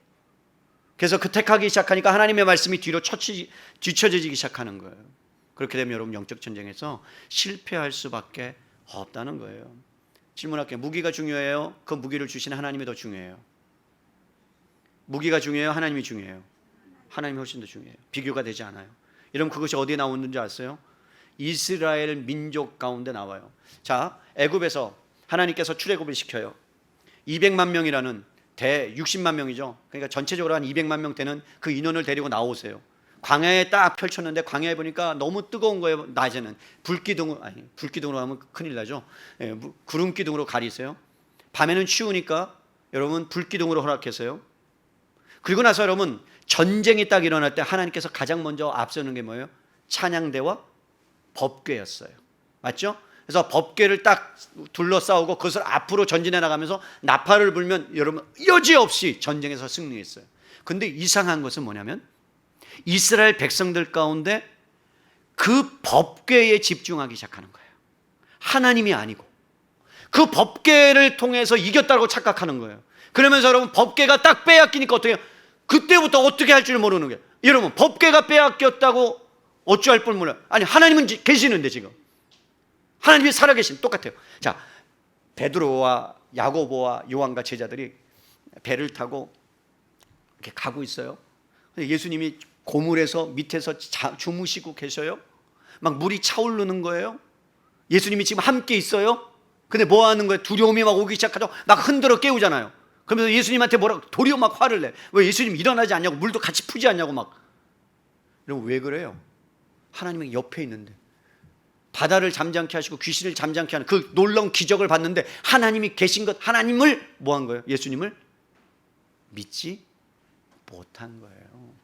그래서 그 택하기 시작하니까 하나님의 말씀이 뒤처지기 시작하는 거예요. 그렇게 되면 여러분, 영적 전쟁에서 실패할 수밖에 없다는 거예요. 질문할게요. 무기가 중요해요? 그 무기를 주신 하나님이 더 중요해요? 무기가 중요해요? 하나님이 중요해요? 하나님이 훨씬 더 중요해요. 비교가 되지 않아요. 여러분, 그것이 어디에 나오는지 아세요? 이스라엘 민족 가운데 나와요. 자, 애굽에서 하나님께서 출애굽을 시켜요. 200만 명이라는 60만 명이죠. 그러니까 전체적으로 한 200만 명 되는 그 인원을 데리고 나오세요. 광야에 딱 펼쳤는데 광야에 보니까 너무 뜨거운 거예요. 낮에는 불기둥으로 하면 큰일 나죠. 구름기둥으로 가리세요. 밤에는 추우니까 여러분 불기둥으로 허락했어요. 그리고 나서 여러분, 전쟁이 딱 일어날 때 하나님께서 가장 먼저 앞서는 게 뭐예요? 찬양대와 법궤였어요. 맞죠? 그래서 법궤를 딱 둘러싸우고 그것을 앞으로 전진해 나가면서 나팔을 불면 여러분 여지없이 전쟁에서 승리했어요. 근데 이상한 것은 뭐냐면 이스라엘 백성들 가운데 그 법궤에 집중하기 시작하는 거예요. 하나님이 아니고 그 법궤를 통해서 이겼다고 착각하는 거예요. 그러면서 여러분, 법궤가 딱 빼앗기니까 어떻게 해요? 그때부터 어떻게 할 줄 모르는 거예요. 여러분, 법궤가 빼앗겼다고 어찌할 줄 몰라요. 아니, 하나님은 계시는데, 지금 하나님이 살아계신, 똑같아요. 자, 베드로와 야고보와 요한과 제자들이 배를 타고 이렇게 가고 있어요. 근데 예수님이 고물에서 밑에서 주무시고 계셔요. 막 물이 차오르는 거예요. 예수님이 지금 함께 있어요. 근데 뭐 하는 거예요? 두려움이 막 오기 시작하죠. 막 흔들어 깨우잖아요. 그러면서 예수님한테 뭐라고 도리어 막 화를 내. 왜 예수님 일어나지 않냐고, 물도 같이 푸지 않냐고 막. 여러분 왜 그래요? 하나님이 옆에 있는데, 바다를 잠잠케 하시고 귀신을 잠잠케 하는 그 놀라운 기적을 봤는데 하나님이 계신 것, 하나님을 뭐 한 거예요? 예수님을 믿지 못한 거예요.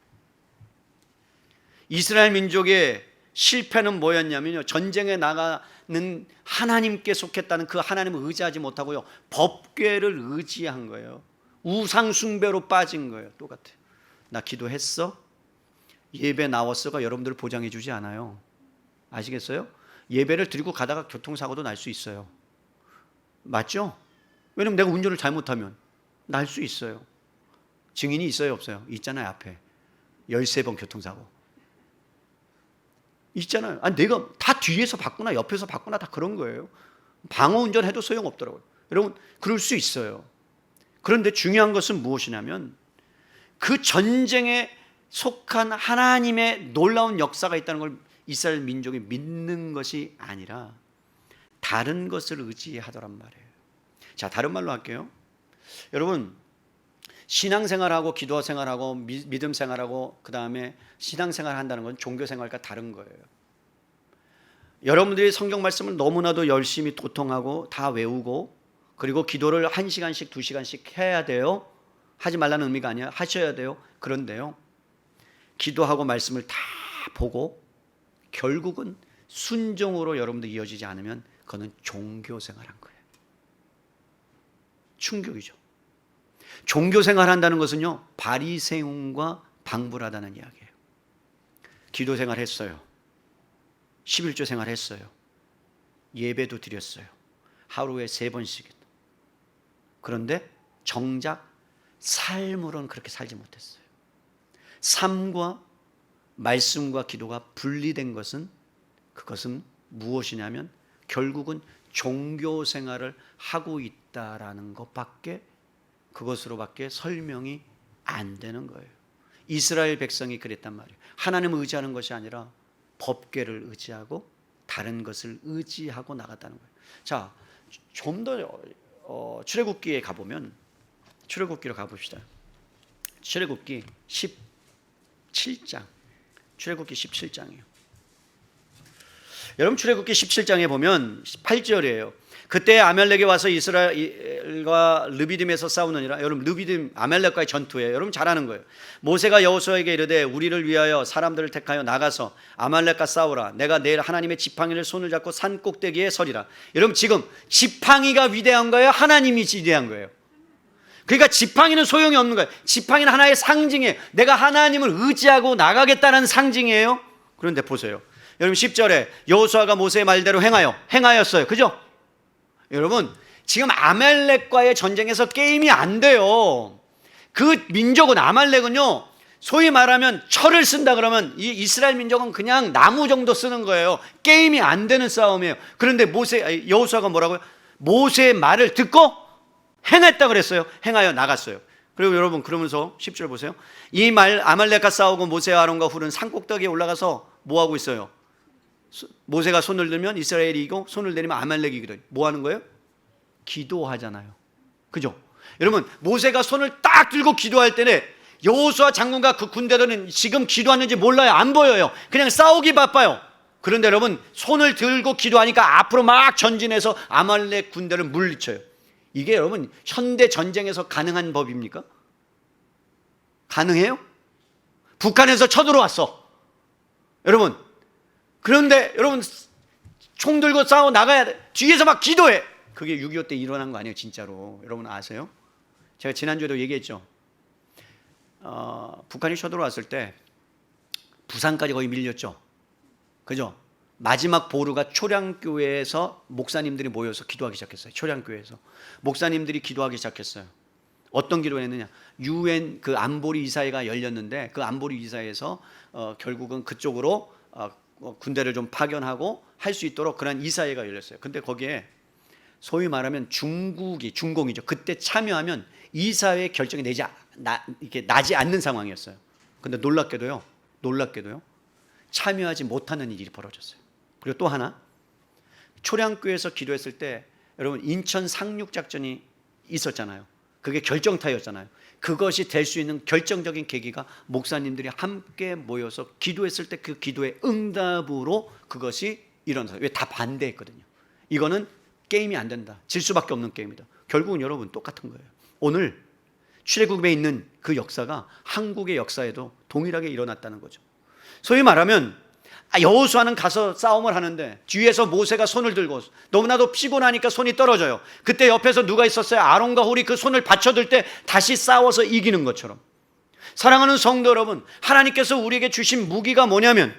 이스라엘 민족의 실패는 뭐였냐면요, 전쟁에 나가는 하나님께 속했다는 그 하나님을 의지하지 못하고요, 법궤를 의지한 거예요. 우상 숭배로 빠진 거예요. 똑같아요. 나 기도했어? 예배 나왔어가 여러분들을 보장해 주지 않아요. 아시겠어요? 예배를 드리고 가다가 교통사고도 날 수 있어요. 맞죠? 왜냐면 내가 운전을 잘못하면 날 수 있어요. 증인이 있어요, 없어요? 있잖아요. 앞에 13번 교통사고 있잖아요. 아니, 내가 다 뒤에서 봤구나, 옆에서 봤구나, 다 그런 거예요. 방어 운전해도 소용없더라고요. 여러분, 그럴 수 있어요. 그런데 중요한 것은 무엇이냐면 그 전쟁에 속한 하나님의 놀라운 역사가 있다는 걸 이스라엘 민족이 믿는 것이 아니라 다른 것을 의지하더란 말이에요. 자, 다른 말로 할게요. 여러분, 신앙생활하고 기도생활하고 믿음 생활하고 그 다음에 신앙생활 한다는 건 종교생활과 다른 거예요. 여러분들이 성경 말씀을 너무나도 열심히 도통하고 다 외우고 그리고 기도를 1시간씩 2시간씩 해야 돼요. 하지 말라는 의미가 아니야. 하셔야 돼요. 그런데요, 기도하고 말씀을 다 보고 결국은 순종으로 여러분들 이어지지 않으면 그거는 종교생활한 거예요. 충격이죠. 종교생활한다는 것은요, 바리새인과 방불하다는 이야기예요. 기도생활했어요. 11조 생활했어요. 예배도 드렸어요. 하루에 3번씩. 그런데 정작 삶으로는 그렇게 살지 못했어요. 삶과 말씀과 기도가 분리된 것은, 그것은 무엇이냐면 결국은 종교 생활을 하고 있다라는 것밖에, 그것으로밖에 설명이 안 되는 거예요. 이스라엘 백성이 그랬단 말이에요. 하나님을 의지하는 것이 아니라 법궤를 의지하고 다른 것을 의지하고 나갔다는 거예요. 자, 좀 더 출애굽기에 가보면, 출애굽기로 가봅시다. 출애굽기 17장. 출애굽기 17장이에요. 여러분, 출애굽기 17장에 보면 8절이에요. 그때 아말렉이 와서 이스라엘과 르비딤에서 싸우느니라. 여러분, 르비딤 아말렉과의 전투예요. 여러분 잘 아는 거예요. 모세가 여호수아에게 이르되 우리를 위하여 사람들을 택하여 나가서 아말렉과 싸우라. 내가 내일 하나님의 지팡이를 손을 잡고 산 꼭대기에 서리라. 여러분, 지금 지팡이가 위대한 거예요? 하나님이 위대한 거예요? 그러니까 지팡이는 소용이 없는 거예요. 지팡이는 하나의 상징이에요. 내가 하나님을 의지하고 나가겠다는 상징이에요. 그런데 보세요. 여러분 10절에 여호수아가 모세의 말대로 행하였어요. 그죠? 여러분, 지금 아말렉과의 전쟁에서 게임이 안 돼요. 그 민족은, 아말렉은요, 소위 말하면 철을 쓴다 그러면 이 이스라엘 민족은 그냥 나무 정도 쓰는 거예요. 게임이 안 되는 싸움이에요. 그런데 여호수아가 뭐라고요? 모세의 말을 듣고 행했다 그랬어요. 행하여 나갔어요. 그리고 여러분, 그러면서 10절 보세요. 이 말 아말렉과 싸우고 모세와 아론과 훌은 산꼭대기에 올라가서 뭐 하고 있어요? 모세가 손을 들면 이스라엘이 이기고 손을 내리면 아말렉이 이기거든요. 뭐 하는 거예요? 기도하잖아요. 그죠? 여러분, 모세가 손을 딱 들고 기도할 때는 여호수아 장군과 그 군대들은 지금 기도하는지 몰라요. 안 보여요. 그냥 싸우기 바빠요. 그런데 여러분, 손을 들고 기도하니까 앞으로 막 전진해서 아말렉 군대를 물리쳐요. 이게 여러분 현대 전쟁에서 가능한 법입니까? 가능해요? 북한에서 쳐들어왔어. 여러분, 그런데 여러분 총 들고 싸워 나가야 돼. 뒤에서 막 기도해. 그게 6.25 때 일어난 거 아니에요, 진짜로. 여러분 아세요? 제가 지난주에도 얘기했죠. 북한이 쳐들어왔을 때 부산까지 거의 밀렸죠. 그죠? 마지막 보루가 초량교회에서 목사님들이 모여서 기도하기 시작했어요. 초량교회에서 목사님들이 기도하기 시작했어요. 어떤 기도를 했느냐? UN 그 안보리 이사회가 열렸는데 그 안보리 이사회에서 결국은 그쪽으로 군대를 좀 파견하고 할 수 있도록 그런 이사회가 열렸어요. 근데 거기에 소위 말하면 중공이죠. 그때 참여하면 이사회 결정이 이렇게 나지 않는 상황이었어요. 근데 놀랍게도요. 참여하지 못하는 일이 벌어졌어요. 그리고 또 하나, 초량교에서 기도했을 때 여러분 인천 상륙작전이 있었잖아요. 그게 결정타였잖아요. 그것이 될 수 있는 결정적인 계기가 목사님들이 함께 모여서 기도했을 때 그 기도의 응답으로 그것이 일어나서, 왜 다 반대했거든요. 이거는 게임이 안 된다, 질 수밖에 없는 게임이다. 결국은 여러분 똑같은 거예요. 오늘 출애굽에 있는 그 역사가 한국의 역사에도 동일하게 일어났다는 거죠. 소위 말하면 여호수아는 가서 싸움을 하는데 뒤에서 모세가 손을 들고 너무나도 피곤하니까 손이 떨어져요. 그때 옆에서 누가 있었어요? 아론과 홀이 그 손을 받쳐들 때 다시 싸워서 이기는 것처럼. 사랑하는 성도 여러분, 하나님께서 우리에게 주신 무기가 뭐냐면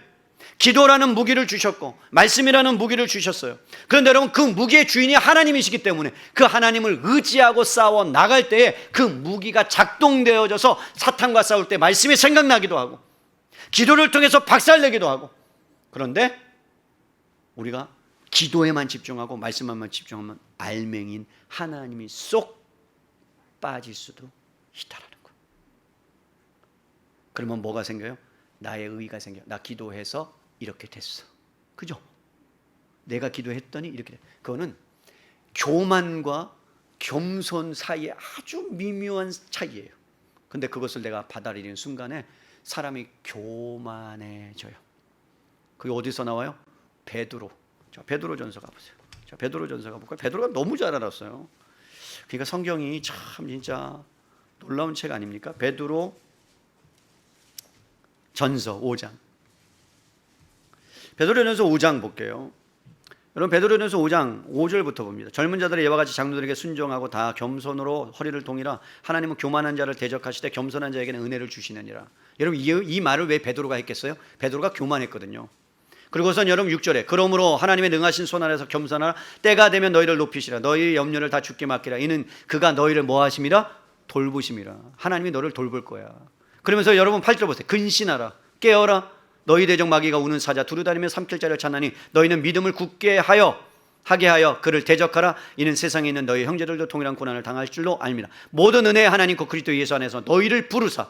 기도라는 무기를 주셨고 말씀이라는 무기를 주셨어요. 그런데 여러분, 그 무기의 주인이 하나님이시기 때문에 그 하나님을 의지하고 싸워 나갈 때에 그 무기가 작동되어져서 사탄과 싸울 때 말씀이 생각나기도 하고 기도를 통해서 박살내기도 하고. 그런데 우리가 기도에만 집중하고 말씀만 집중하면 알맹인 하나님이 쏙 빠질 수도 있다라는 거. 그러면 뭐가 생겨요? 나의 의의가 생겨요. 나 기도해서 이렇게 됐어. 그죠? 내가 기도했더니 이렇게 돼. 그거는 교만과 겸손 사이에 아주 미묘한 차이예요. 근데 그것을 내가 받아들이는 순간에 사람이 교만해져요. 그게 어디서 나와요? 베드로. 자, 베드로전서 가보세요. 자, 베드로전서 가볼까요? 베드로가 너무 잘 알았어요. 그러니까 성경이 참 진짜 놀라운 책 아닙니까? 베드로 전서 5장. 베드로전서 5장 볼게요. 여러분, 베드로전서 5장 5절부터 봅니다. 젊은 자들의 이와 같이 장로들에게 순종하고 다 겸손으로 허리를 동이라. 하나님은 교만한 자를 대적하시되 겸손한 자에게는 은혜를 주시느니라. 여러분, 이 말을 왜 베드로가 했겠어요? 베드로가 교만했거든요. 그리고선 여러분 6절에 그러므로 하나님의 능하신 손 아래서 겸손하라. 때가 되면 너희를 높이시라. 너희의 염려를 다 주께 맡기라. 이는 그가 너희를 뭐 하심이라? 돌보심이라. 하나님이 너를 돌볼 거야. 그러면서 여러분 8절 보세요. 근신하라. 깨어라. 너희 대적 마귀가 우는 사자 두루다니며 삼킬 자를 찾나니 너희는 믿음을 굳게 하게 하여 그를 대적하라. 이는 세상에 있는 너희 형제들도 동일한 고난을 당할 줄로 알미라. 모든 은혜의 하나님 그 그리스도 예수 안에서 너희를 부르사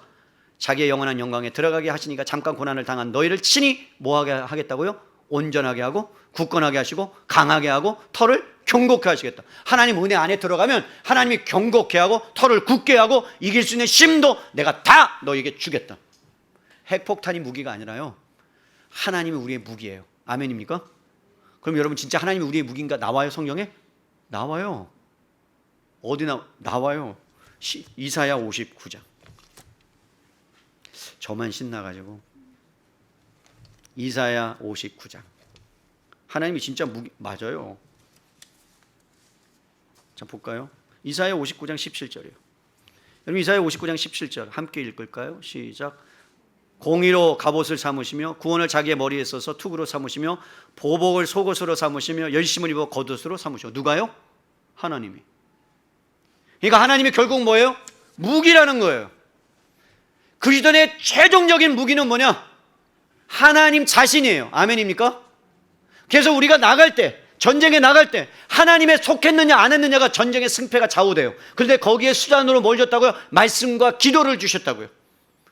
자기의 영원한 영광에 들어가게 하시니까 잠깐 고난을 당한 너희를 친히 뭐하게 하겠다고요? 온전하게 하고 굳건하게 하시고 강하게 하고 털을 경고케 하시겠다. 하나님 은혜 안에 들어가면 하나님이 경고케 하고 털을 굳게 하고 이길 수 있는 힘도 내가 다 너에게 주겠다. 핵폭탄이 무기가 아니라요, 하나님이 우리의 무기예요. 아멘입니까? 그럼 여러분, 진짜 하나님이 우리의 무기인가? 나와요? 성경에? 나와요. 어디 나와요? 이사야 59장. 저만 신나가지고. 이사야 59장. 하나님이 진짜 무기 맞아요. 자, 볼까요? 이사야 59장 17절이에요. 여러분, 이사야 59장 17절 함께 읽을까요? 시작. 공의로 갑옷을 삼으시며 구원을 자기의 머리에 써서 투구로 삼으시며 보복을 속옷으로 삼으시며 열심을 입어 겉옷으로 삼으시고. 누가요? 하나님이. 그러니까 하나님이 결국 뭐예요? 무기라는 거예요. 그리스도의 최종적인 무기는 뭐냐? 하나님 자신이에요. 아멘입니까? 그래서 우리가 나갈 때, 전쟁에 나갈 때 하나님에 속했느냐 안 했느냐가 전쟁의 승패가 좌우돼요. 그런데 거기에 수단으로 뭘 줬다고요? 말씀과 기도를 주셨다고요.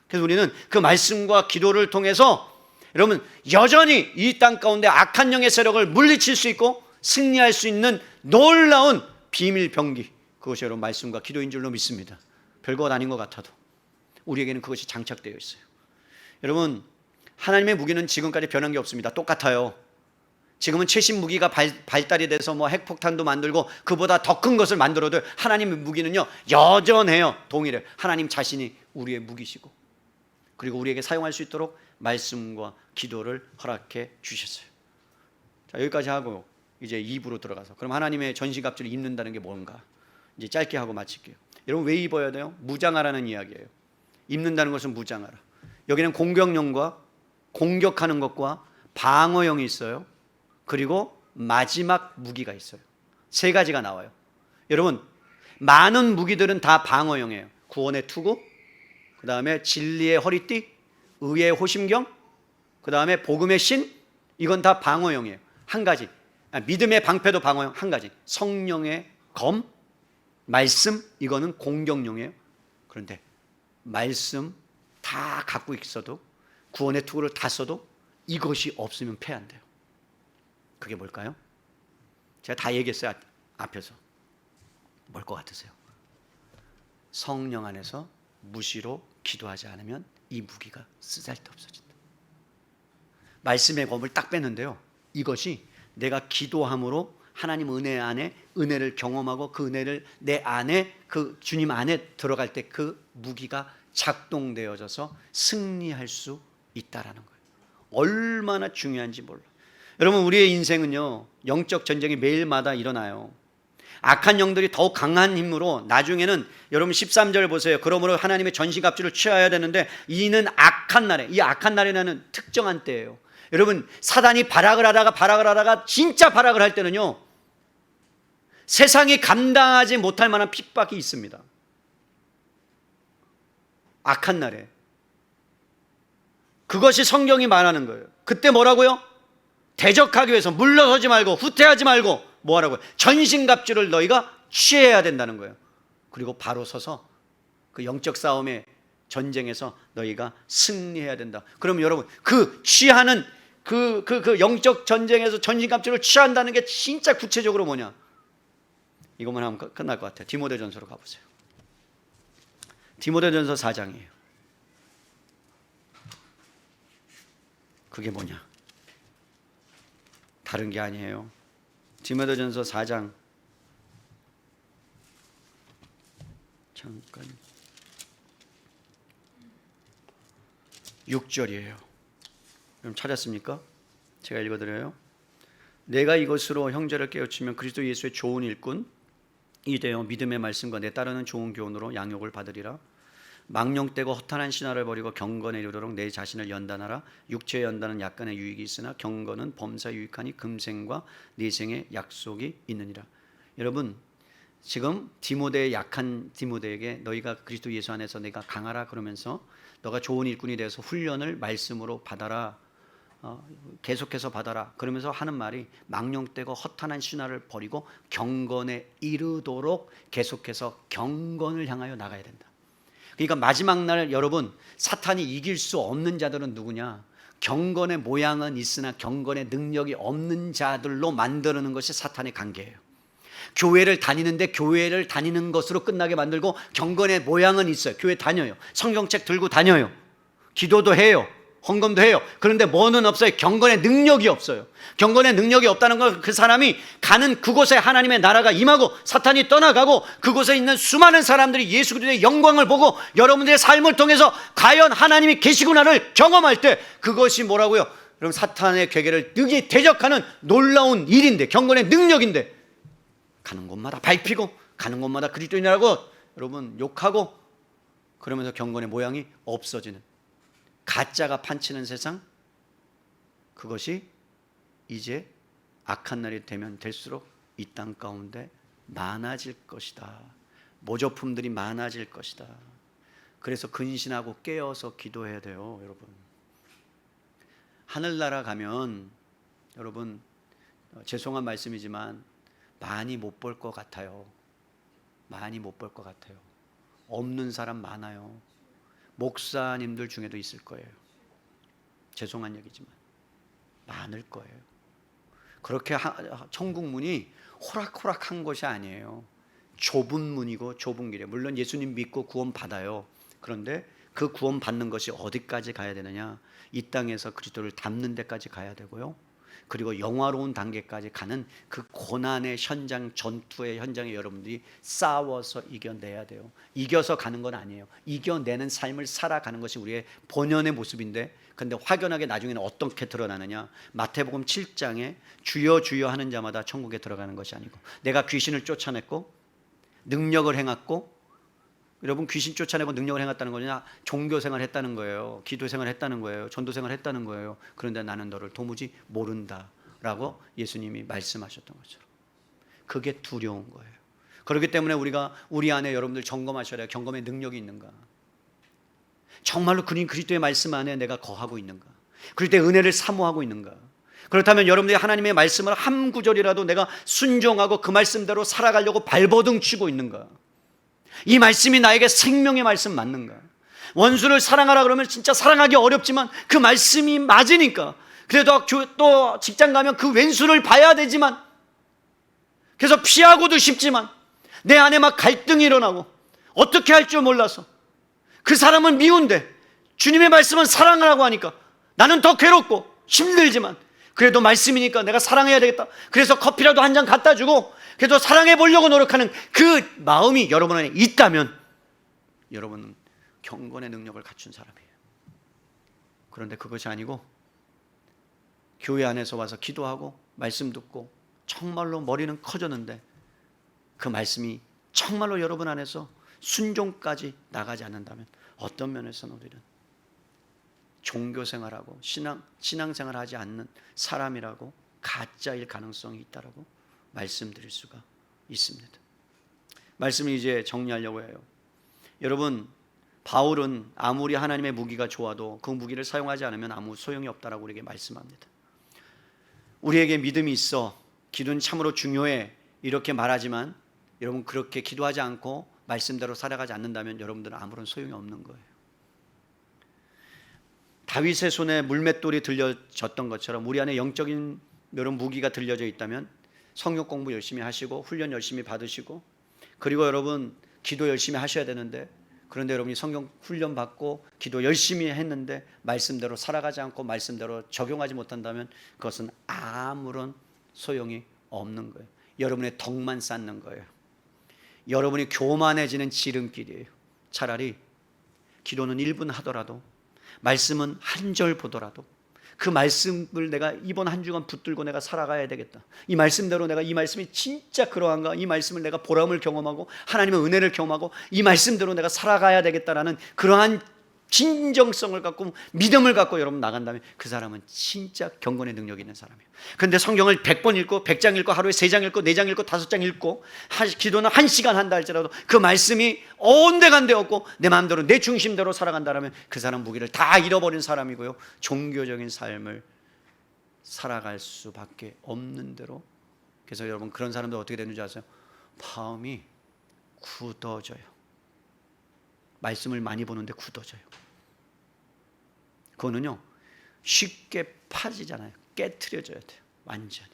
그래서 우리는 그 말씀과 기도를 통해서 여러분 여전히 이 땅 가운데 악한 영의 세력을 물리칠 수 있고 승리할 수 있는 놀라운 비밀 병기, 그것이 여러분 말씀과 기도인 줄로 믿습니다. 별것 아닌 것 같아도 우리에게는 그것이 장착되어 있어요. 여러분, 하나님의 무기는 지금까지 변한 게 없습니다. 똑같아요. 지금은 최신 무기가 발달이 돼서 뭐 핵폭탄도 만들고 그보다 더 큰 것을 만들어도 하나님의 무기는요 여전해요. 동일해요. 하나님 자신이 우리의 무기시고 그리고 우리에게 사용할 수 있도록 말씀과 기도를 허락해 주셨어요. 자, 여기까지 하고 이제 2부로 들어가서 그럼 하나님의 전신갑주를 입는다는 게 뭔가 이제 짧게 하고 마칠게요. 여러분, 왜 입어야 돼요? 무장하라는 이야기예요. 입는다는 것은 무장하라. 여기는 공격용과 공격하는 것과 방어용이 있어요. 그리고 마지막 무기가 있어요. 세 가지가 나와요. 여러분, 많은 무기들은 다 방어용이에요. 구원의 투구, 그 다음에 진리의 허리띠, 의의 호심경, 그 다음에 복음의 신, 이건 다 방어용이에요. 한 가지. 믿음의 방패도 방어용 한 가지. 성령의 검, 말씀, 이거는 공격용이에요. 그런데 말씀 다 갖고 있어도, 구원의 투구를 다 써도 이것이 없으면 패한대요. 그게 뭘까요? 제가 다 얘기했어요. 앞에서. 뭘 것 같으세요? 성령 안에서 무시로 기도하지 않으면 이 무기가 쓰잘데없어진다. 말씀의 검을 딱 뺐는데요, 이것이 내가 기도함으로 하나님 은혜 안에 은혜를 경험하고 그 은혜를 내 안에 그 주님 안에 들어갈 때 그 무기가 작동되어져서 승리할 수 있다라는 거예요. 얼마나 중요한지 몰라. 여러분, 우리의 인생은요, 영적 전쟁이 매일마다 일어나요. 악한 영들이 더욱 강한 힘으로 나중에는, 여러분 13절 보세요. 그러므로 하나님의 전신갑주를 취하여야 되는데 이는 악한 날에, 이 악한 날이라는 특정한 때예요. 여러분, 사단이 발악을 하다가 진짜 발악을 할 때는요, 세상이 감당하지 못할 만한 핍박이 있습니다. 악한 날에. 그것이 성경이 말하는 거예요. 그때 뭐라고요? 대적하기 위해서 물러서지 말고 후퇴하지 말고 뭐 하라고요? 전신갑주를 너희가 취해야 된다는 거예요. 그리고 바로 서서 그 영적 싸움의 전쟁에서 너희가 승리해야 된다. 그럼 여러분, 그 취하는 그 영적 전쟁에서 전신갑주를 취한다는 게 진짜 구체적으로 뭐냐? 이것만 하면 끝날 것 같아요. 디모데전서로 가보세요. 디모데전서 4장이에요. 그게 뭐냐? 다른 게 아니에요. 디모데전서 4장 잠깐 6절이에요. 그럼 찾았습니까? 제가 읽어드려요. 내가 이것으로 형제를 깨우치면 그리스도 예수의 좋은 일꾼이 되어 믿음의 말씀과 내 따르는 좋은 교훈으로 양육을 받으리라. 망령되고 허탄한 신화를 버리고 경건에 이르도록 내 자신을 연단하라. 육체의 연단은 약간의 유익이 있으나 경건은 범사 유익하니 금생과 내생의 약속이 있느니라. 여러분, 지금 디모데의 약한 디모데에게 너희가 그리스도 예수 안에서 내가 강하라 그러면서 너가 좋은 일꾼이 되어서 훈련을 말씀으로 받아라, 계속해서 받아라 그러면서 하는 말이 망령되고 허탄한 신화를 버리고 경건에 이르도록 계속해서 경건을 향하여 나가야 된다. 그러니까 마지막 날 여러분, 사탄이 이길 수 없는 자들은 누구냐? 경건의 모양은 있으나 경건의 능력이 없는 자들로 만드는 것이 사탄의 관계예요. 교회를 다니는데 교회를 다니는 것으로 끝나게 만들고 경건의 모양은 있어요. 교회 다녀요. 성경책 들고 다녀요. 기도도 해요. 헌금도 해요. 그런데 뭐는 없어요? 경건의 능력이 없어요. 경건의 능력이 없다는 건 그 사람이 가는 그곳에 하나님의 나라가 임하고 사탄이 떠나가고 그곳에 있는 수많은 사람들이 예수 그리스도의 영광을 보고 여러분들의 삶을 통해서 과연 하나님이 계시구나를 경험할 때 그것이 뭐라고요? 여러분, 사탄의 괴계를 능히 대적하는 놀라운 일인데, 경건의 능력인데, 가는 곳마다 밟히고 가는 곳마다 그리스도인이라고 여러분 욕하고 그러면서 경건의 모양이 없어지는 가짜가 판치는 세상, 그것이 이제 악한 날이 되면 될수록 이 땅 가운데 많아질 것이다. 모조품들이 많아질 것이다. 그래서 근신하고 깨어서 기도해야 돼요. 여러분, 하늘나라 가면 여러분, 죄송한 말씀이지만 많이 못 볼 것 같아요. 많이 못 볼 것 같아요. 없는 사람 많아요. 목사님들 중에도 있을 거예요. 죄송한 얘기지만 많을 거예요. 그렇게 천국 문이 호락호락한 것이 아니에요. 좁은 문이고 좁은 길이에요. 물론 예수님 믿고 구원 받아요. 그런데 그 구원 받는 것이 어디까지 가야 되느냐? 이 땅에서 그리스도를 닮는 데까지 가야 되고요. 그리고 영화로운 단계까지 가는 그 고난의 현장, 전투의 현장에 여러분들이 싸워서 이겨내야 돼요. 이겨서 가는 건 아니에요. 이겨내는 삶을 살아가는 것이 우리의 본연의 모습인데, 근데 확연하게 나중에는 어떻게 드러나느냐? 마태복음 7장에 주여 주여 하는 자마다 천국에 들어가는 것이 아니고, 내가 귀신을 쫓아냈고 능력을 행했고, 여러분, 귀신 쫓아내고 능력을 행했다는 거냐? 종교생활 했다는 거예요. 기도생활 했다는 거예요. 전도생활 했다는 거예요. 그런데 나는 너를 도무지 모른다라고 예수님이 말씀하셨던 것처럼 그게 두려운 거예요. 그렇기 때문에 우리가 우리 안에 여러분들 점검하셔야 돼요. 경험의 능력이 있는가? 정말로 그리스도의 말씀 안에 내가 거하고 있는가? 그리스도의 은혜를 사모하고 있는가? 그렇다면 여러분들이 하나님의 말씀을 한 구절이라도 내가 순종하고 그 말씀대로 살아가려고 발버둥 치고 있는가? 이 말씀이 나에게 생명의 말씀 맞는가? 원수를 사랑하라 그러면 진짜 사랑하기 어렵지만 그 말씀이 맞으니까, 그래도 또 직장 가면 그 왼수를 봐야 되지만, 그래서 피하고도 싶지만 내 안에 막 갈등이 일어나고 어떻게 할 줄 몰라서. 그 사람은 미운데 주님의 말씀은 사랑하라고 하니까 나는 더 괴롭고 힘들지만 그래도 말씀이니까 내가 사랑해야 되겠다. 그래서 커피라도 한 잔 갖다 주고 그래도 사랑해 보려고 노력하는 그 마음이 여러분 안에 있다면 여러분은 경건의 능력을 갖춘 사람이에요. 그런데 그것이 아니고 교회 안에서 와서 기도하고 말씀 듣고 정말로 머리는 커졌는데 그 말씀이 정말로 여러분 안에서 순종까지 나가지 않는다면 어떤 면에서는 우리는 종교생활하고 신앙생활하지 않는 사람이라고 가짜일 가능성이 있다라고 말씀드릴 수가 있습니다. 말씀을 이제 정리하려고 해요. 여러분, 바울은 아무리 하나님의 무기가 좋아도 그 무기를 사용하지 않으면 아무 소용이 없다라고 우리에게 말씀합니다. 우리에게 믿음이 있어, 기도는 참으로 중요해 이렇게 말하지만 여러분 그렇게 기도하지 않고 말씀대로 살아가지 않는다면 여러분들은 아무런 소용이 없는 거예요. 다윗의 손에 물맷돌이 들려졌던 것처럼 우리 안에 영적인 여러 무기가 들려져 있다면 성경 공부 열심히 하시고 훈련 열심히 받으시고 그리고 여러분 기도 열심히 하셔야 되는데 그런데 여러분이 성경 훈련 받고 기도 열심히 했는데 말씀대로 살아가지 않고 말씀대로 적용하지 못한다면 그것은 아무런 소용이 없는 거예요. 여러분의 덕만 쌓는 거예요. 여러분이 교만해지는 지름길이에요. 차라리 기도는 1분 하더라도 말씀은 한 절 보더라도 그 말씀을 내가 이번 한 주간 붙들고 내가 살아가야 되겠다. 이 말씀대로 내가 이 말씀이 진짜 그러한가? 이 말씀을 내가 보람을 경험하고 하나님의 은혜를 경험하고 이 말씀대로 내가 살아가야 되겠다라는 그러한 진정성을 갖고 믿음을 갖고 여러분 나간다면 그 사람은 진짜 경건의 능력이 있는 사람이에요. 그런데 성경을 100번 읽고 100장 읽고 하루에 3장 읽고 4장 읽고 5장 읽고 기도는 1시간 한다 할지라도 그 말씀이 온데간데 없고 내 마음대로 내 중심대로 살아간다면 그 사람 무기를 다 잃어버린 사람이고요. 종교적인 삶을 살아갈 수밖에 없는 대로. 그래서 여러분 그런 사람들 어떻게 되는지 아세요? 마음이 굳어져요. 말씀을 많이 보는데 굳어져요. 그거는요 쉽게 파지잖아요. 깨트려져야 돼요. 완전히.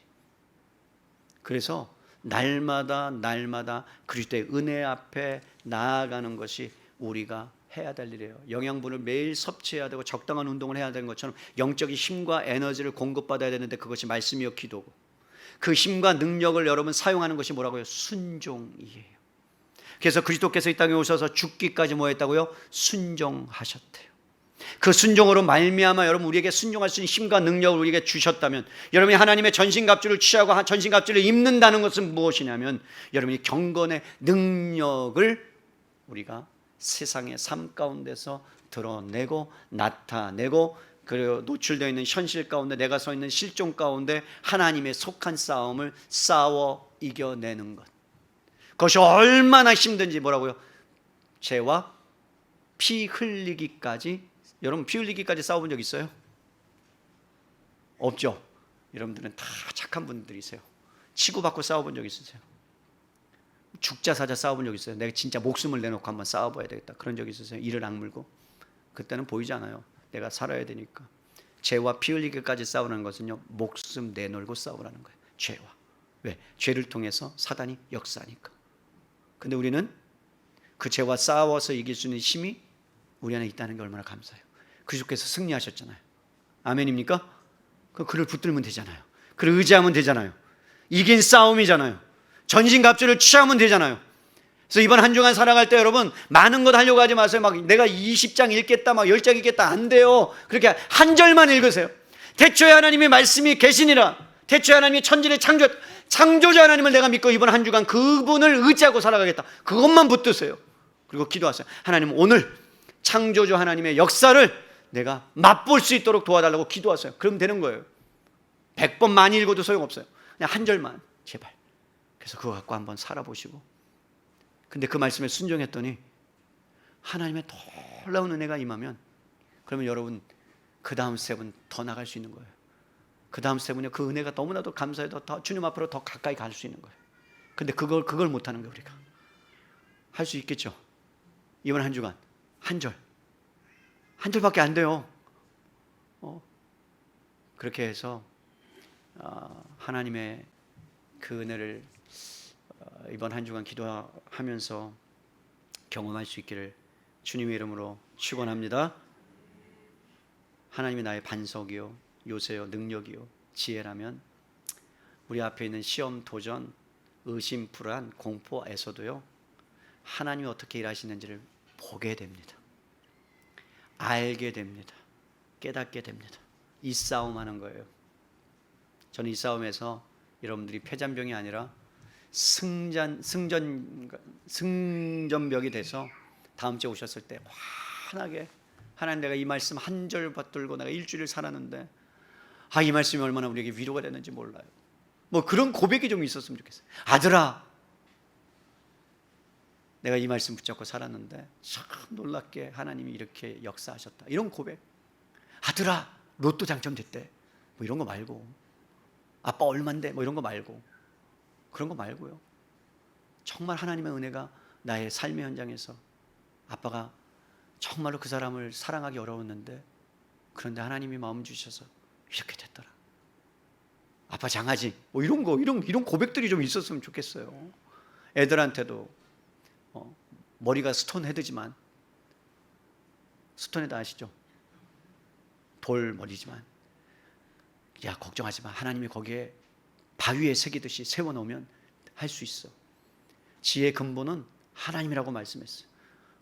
그래서 날마다 그리스도의 은혜 앞에 나아가는 것이 우리가 해야 될 일이에요. 영양분을 매일 섭취해야 되고 적당한 운동을 해야 되는 것처럼 영적인 힘과 에너지를 공급받아야 되는데 그것이 말씀이요 기도고 그 힘과 능력을 여러분 사용하는 것이 뭐라고요? 순종이에요. 그래서 그리스도께서 이 땅에 오셔서 죽기까지 뭐 했다고요? 순종하셨대요. 그 순종으로 말미암아 여러분 우리에게 순종할 수 있는 힘과 능력을 우리에게 주셨다면 여러분이 하나님의 전신갑주를 취하고 전신갑주를 입는다는 것은 무엇이냐면 여러분이 경건의 능력을 우리가 세상의 삶 가운데서 드러내고 나타내고 그리고 노출되어 있는 현실 가운데 내가 서 있는 실존 가운데 하나님의 속한 싸움을 싸워 이겨내는 것. 그것이 얼마나 힘든지 뭐라고요? 죄와 피 흘리기까지. 여러분 피 흘리기까지 싸워본 적 있어요? 없죠? 여러분들은 다 착한 분들이세요. 치고받고 싸워본 적 있으세요? 죽자 사자 싸워본 적 있어요? 내가 진짜 목숨을 내놓고 한번 싸워봐야 되겠다 그런 적 있으세요? 이를 악물고? 그때는 보이지 않아요. 내가 살아야 되니까. 죄와 피 흘리기까지 싸우는 것은요 목숨 내놓고 싸우라는 거예요. 죄와. 왜? 죄를 통해서 사단이 역사하니까. 근데 우리는 그 죄와 싸워서 이길 수 있는 힘이 우리 안에 있다는 게 얼마나 감사해요. 그리스도께서 승리하셨잖아요. 아멘입니까? 그를 붙들면 되잖아요. 그를 의지하면 되잖아요. 이긴 싸움이잖아요. 전신갑주를 취하면 되잖아요. 그래서 이번 한 주간 살아갈 때 여러분 많은 것 하려고 하지 마세요. 막 내가 20장 읽겠다 막 10장 읽겠다 안 돼요. 그렇게 한 절만 읽으세요. 태초에 하나님의 말씀이 계시니라. 태초에 하나님이 천지를 창조자 하나님을 내가 믿고 이번 한 주간 그분을 의지하고 살아가겠다. 그것만 붙드세요. 그리고 기도하세요. 하나님 오늘 창조주 하나님의 역사를 내가 맛볼 수 있도록 도와달라고 기도하세요. 그러면 되는 거예요. 100번 많이 읽어도 소용없어요. 그냥 한 절만 제발. 그래서 그거 갖고 한번 살아보시고. 근데 그 말씀에 순종했더니 하나님의 놀라운 은혜가 임하면 그러면 여러분 그 다음 스텝은 더 나갈 수 있는 거예요. 그 다음 스텝은요 그 은혜가 너무나도 감사해도 더 주님 앞으로 더 가까이 갈 수 있는 거예요. 근데 그걸 못하는 거예요. 우리가 할 수 있겠죠. 이번 한 주간 한 절밖에 안 돼요. 그렇게 해서 하나님의 그 은혜를 이번 한 주간 기도하면서 경험할 수 있기를 주님의 이름으로 축원합니다. 하나님이 나의 반석이요 요새요 능력이요 지혜라면 우리 앞에 있는 시험, 도전, 의심, 불안, 공포에서도요 하나님이 어떻게 일하시는지를 보게 됩니다. 알게 됩니다. 깨닫게 됩니다. 이 싸움하는 거예요. 저는 이 싸움에서 여러분들이 패잔병이 아니라 승전벽이 돼서 다음 주에 오셨을 때 환하게 하나님, 내가 이 말씀 한 절 받들고 내가 일주일을 살았는데 이 말씀이 얼마나 우리에게 위로가 되는지 몰라요. 뭐 그런 고백이 좀 있었으면 좋겠어요. 아들아, 내가 이 말씀 붙잡고 살았는데 참 놀랍게 하나님이 이렇게 역사하셨다. 이런 고백. 아들아, 로또 당첨됐대. 뭐 이런 거 말고, 아빠 얼만데 뭐 이런 거 말고, 그런 거 말고요. 정말 하나님의 은혜가 나의 삶의 현장에서 아빠가 정말로 그 사람을 사랑하기 어려웠는데 그런데 하나님이 마음 주셔서 이렇게 됐더라. 아빠 장하지. 뭐 이런 거, 이런 고백들이 좀 있었으면 좋겠어요. 애들한테도 머리가 스톤 헤드지만, 스톤 헤드 아시죠? 돌 머리지만, 야 걱정하지 마. 하나님이 거기에 바위에 새기듯이 세워놓으면 할 수 있어. 지혜의 근본은 하나님이라고 말씀했어요.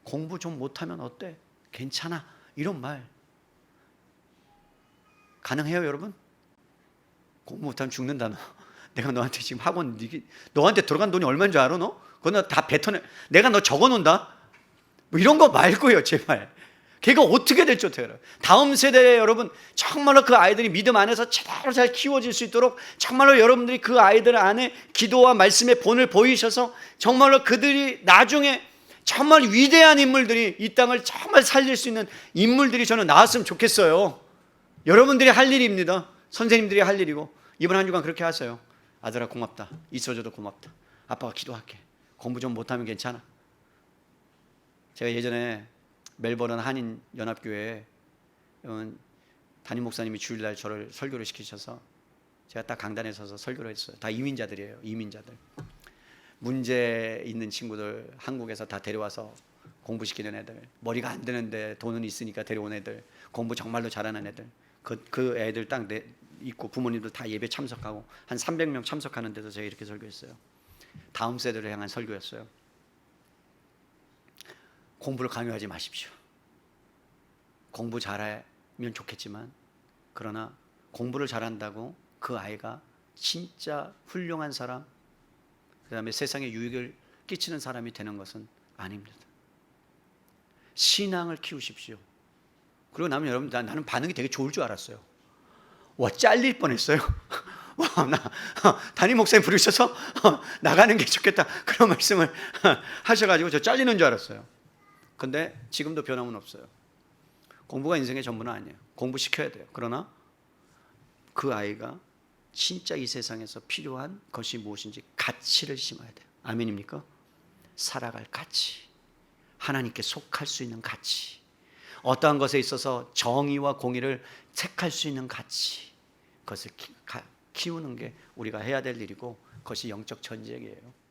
공부 좀 못하면 어때? 괜찮아. 이런 말 가능해요, 여러분? 공부 못하면 죽는다 너. 내가 너한테 지금 학원, 너한테 들어간 돈이 얼마인 줄 알아 너? 그거 너 다 뱉어내. 내가 너 적어놓는다. 뭐 이런 거 말고요, 제발. 걔가 어떻게 될지 어떻게 알아요? 다음 세대에 여러분 정말로 그 아이들이 믿음 안에서 제대로 잘 키워질 수 있도록 정말로 여러분들이 그 아이들 안에 기도와 말씀의 본을 보이셔서 정말로 그들이 나중에 정말 위대한 인물들이 이 땅을 정말 살릴 수 있는 인물들이 저는 나왔으면 좋겠어요. 여러분들이 할 일입니다. 선생님들이 할 일이고. 이번 한 주간 그렇게 하세요. 아들아 고맙다. 있어줘도 고맙다. 아빠가 기도할게. 공부 좀 못하면 괜찮아. 제가 예전에 멜버른 한인연합교회에 담임 목사님이 주일날 저를 설교를 시키셔서 제가 딱 강단에 서서 설교를 했어요. 다 이민자들이에요. 이민자들. 문제 있는 친구들 한국에서 다 데려와서 공부시키는 애들, 머리가 안 되는데 돈은 있으니까 데려온 애들, 공부 정말로 잘하는 애들, 그 애들 딱 있고 부모님도 다 예배 참석하고 한 300명 참석하는데도 제가 이렇게 설교했어요. 다음 세대를 향한 설교였어요. 공부를 강요하지 마십시오. 공부 잘하면 좋겠지만 그러나 공부를 잘한다고 그 아이가 진짜 훌륭한 사람, 그 다음에 세상에 유익을 끼치는 사람이 되는 것은 아닙니다. 신앙을 키우십시오. 그리고 나면 여러분, 나는 반응이 되게 좋을 줄 알았어요. 와, 잘릴 뻔했어요. 와, 나 담임 목사님 부르셔서 나가는 게 좋겠다 그런 말씀을 하셔가지고 저 잘리는 줄 알았어요. 근데 지금도 변함은 없어요. 공부가 인생의 전부는 아니에요. 공부시켜야 돼요. 그러나 그 아이가 진짜 이 세상에서 필요한 것이 무엇인지 가치를 심어야 돼요. 아멘입니까? 살아갈 가치, 하나님께 속할 수 있는 가치, 어떠한 것에 있어서 정의와 공의를 택할 수 있는 가치, 그것을 키우는 게 우리가 해야 될 일이고 그것이 영적 전쟁이에요.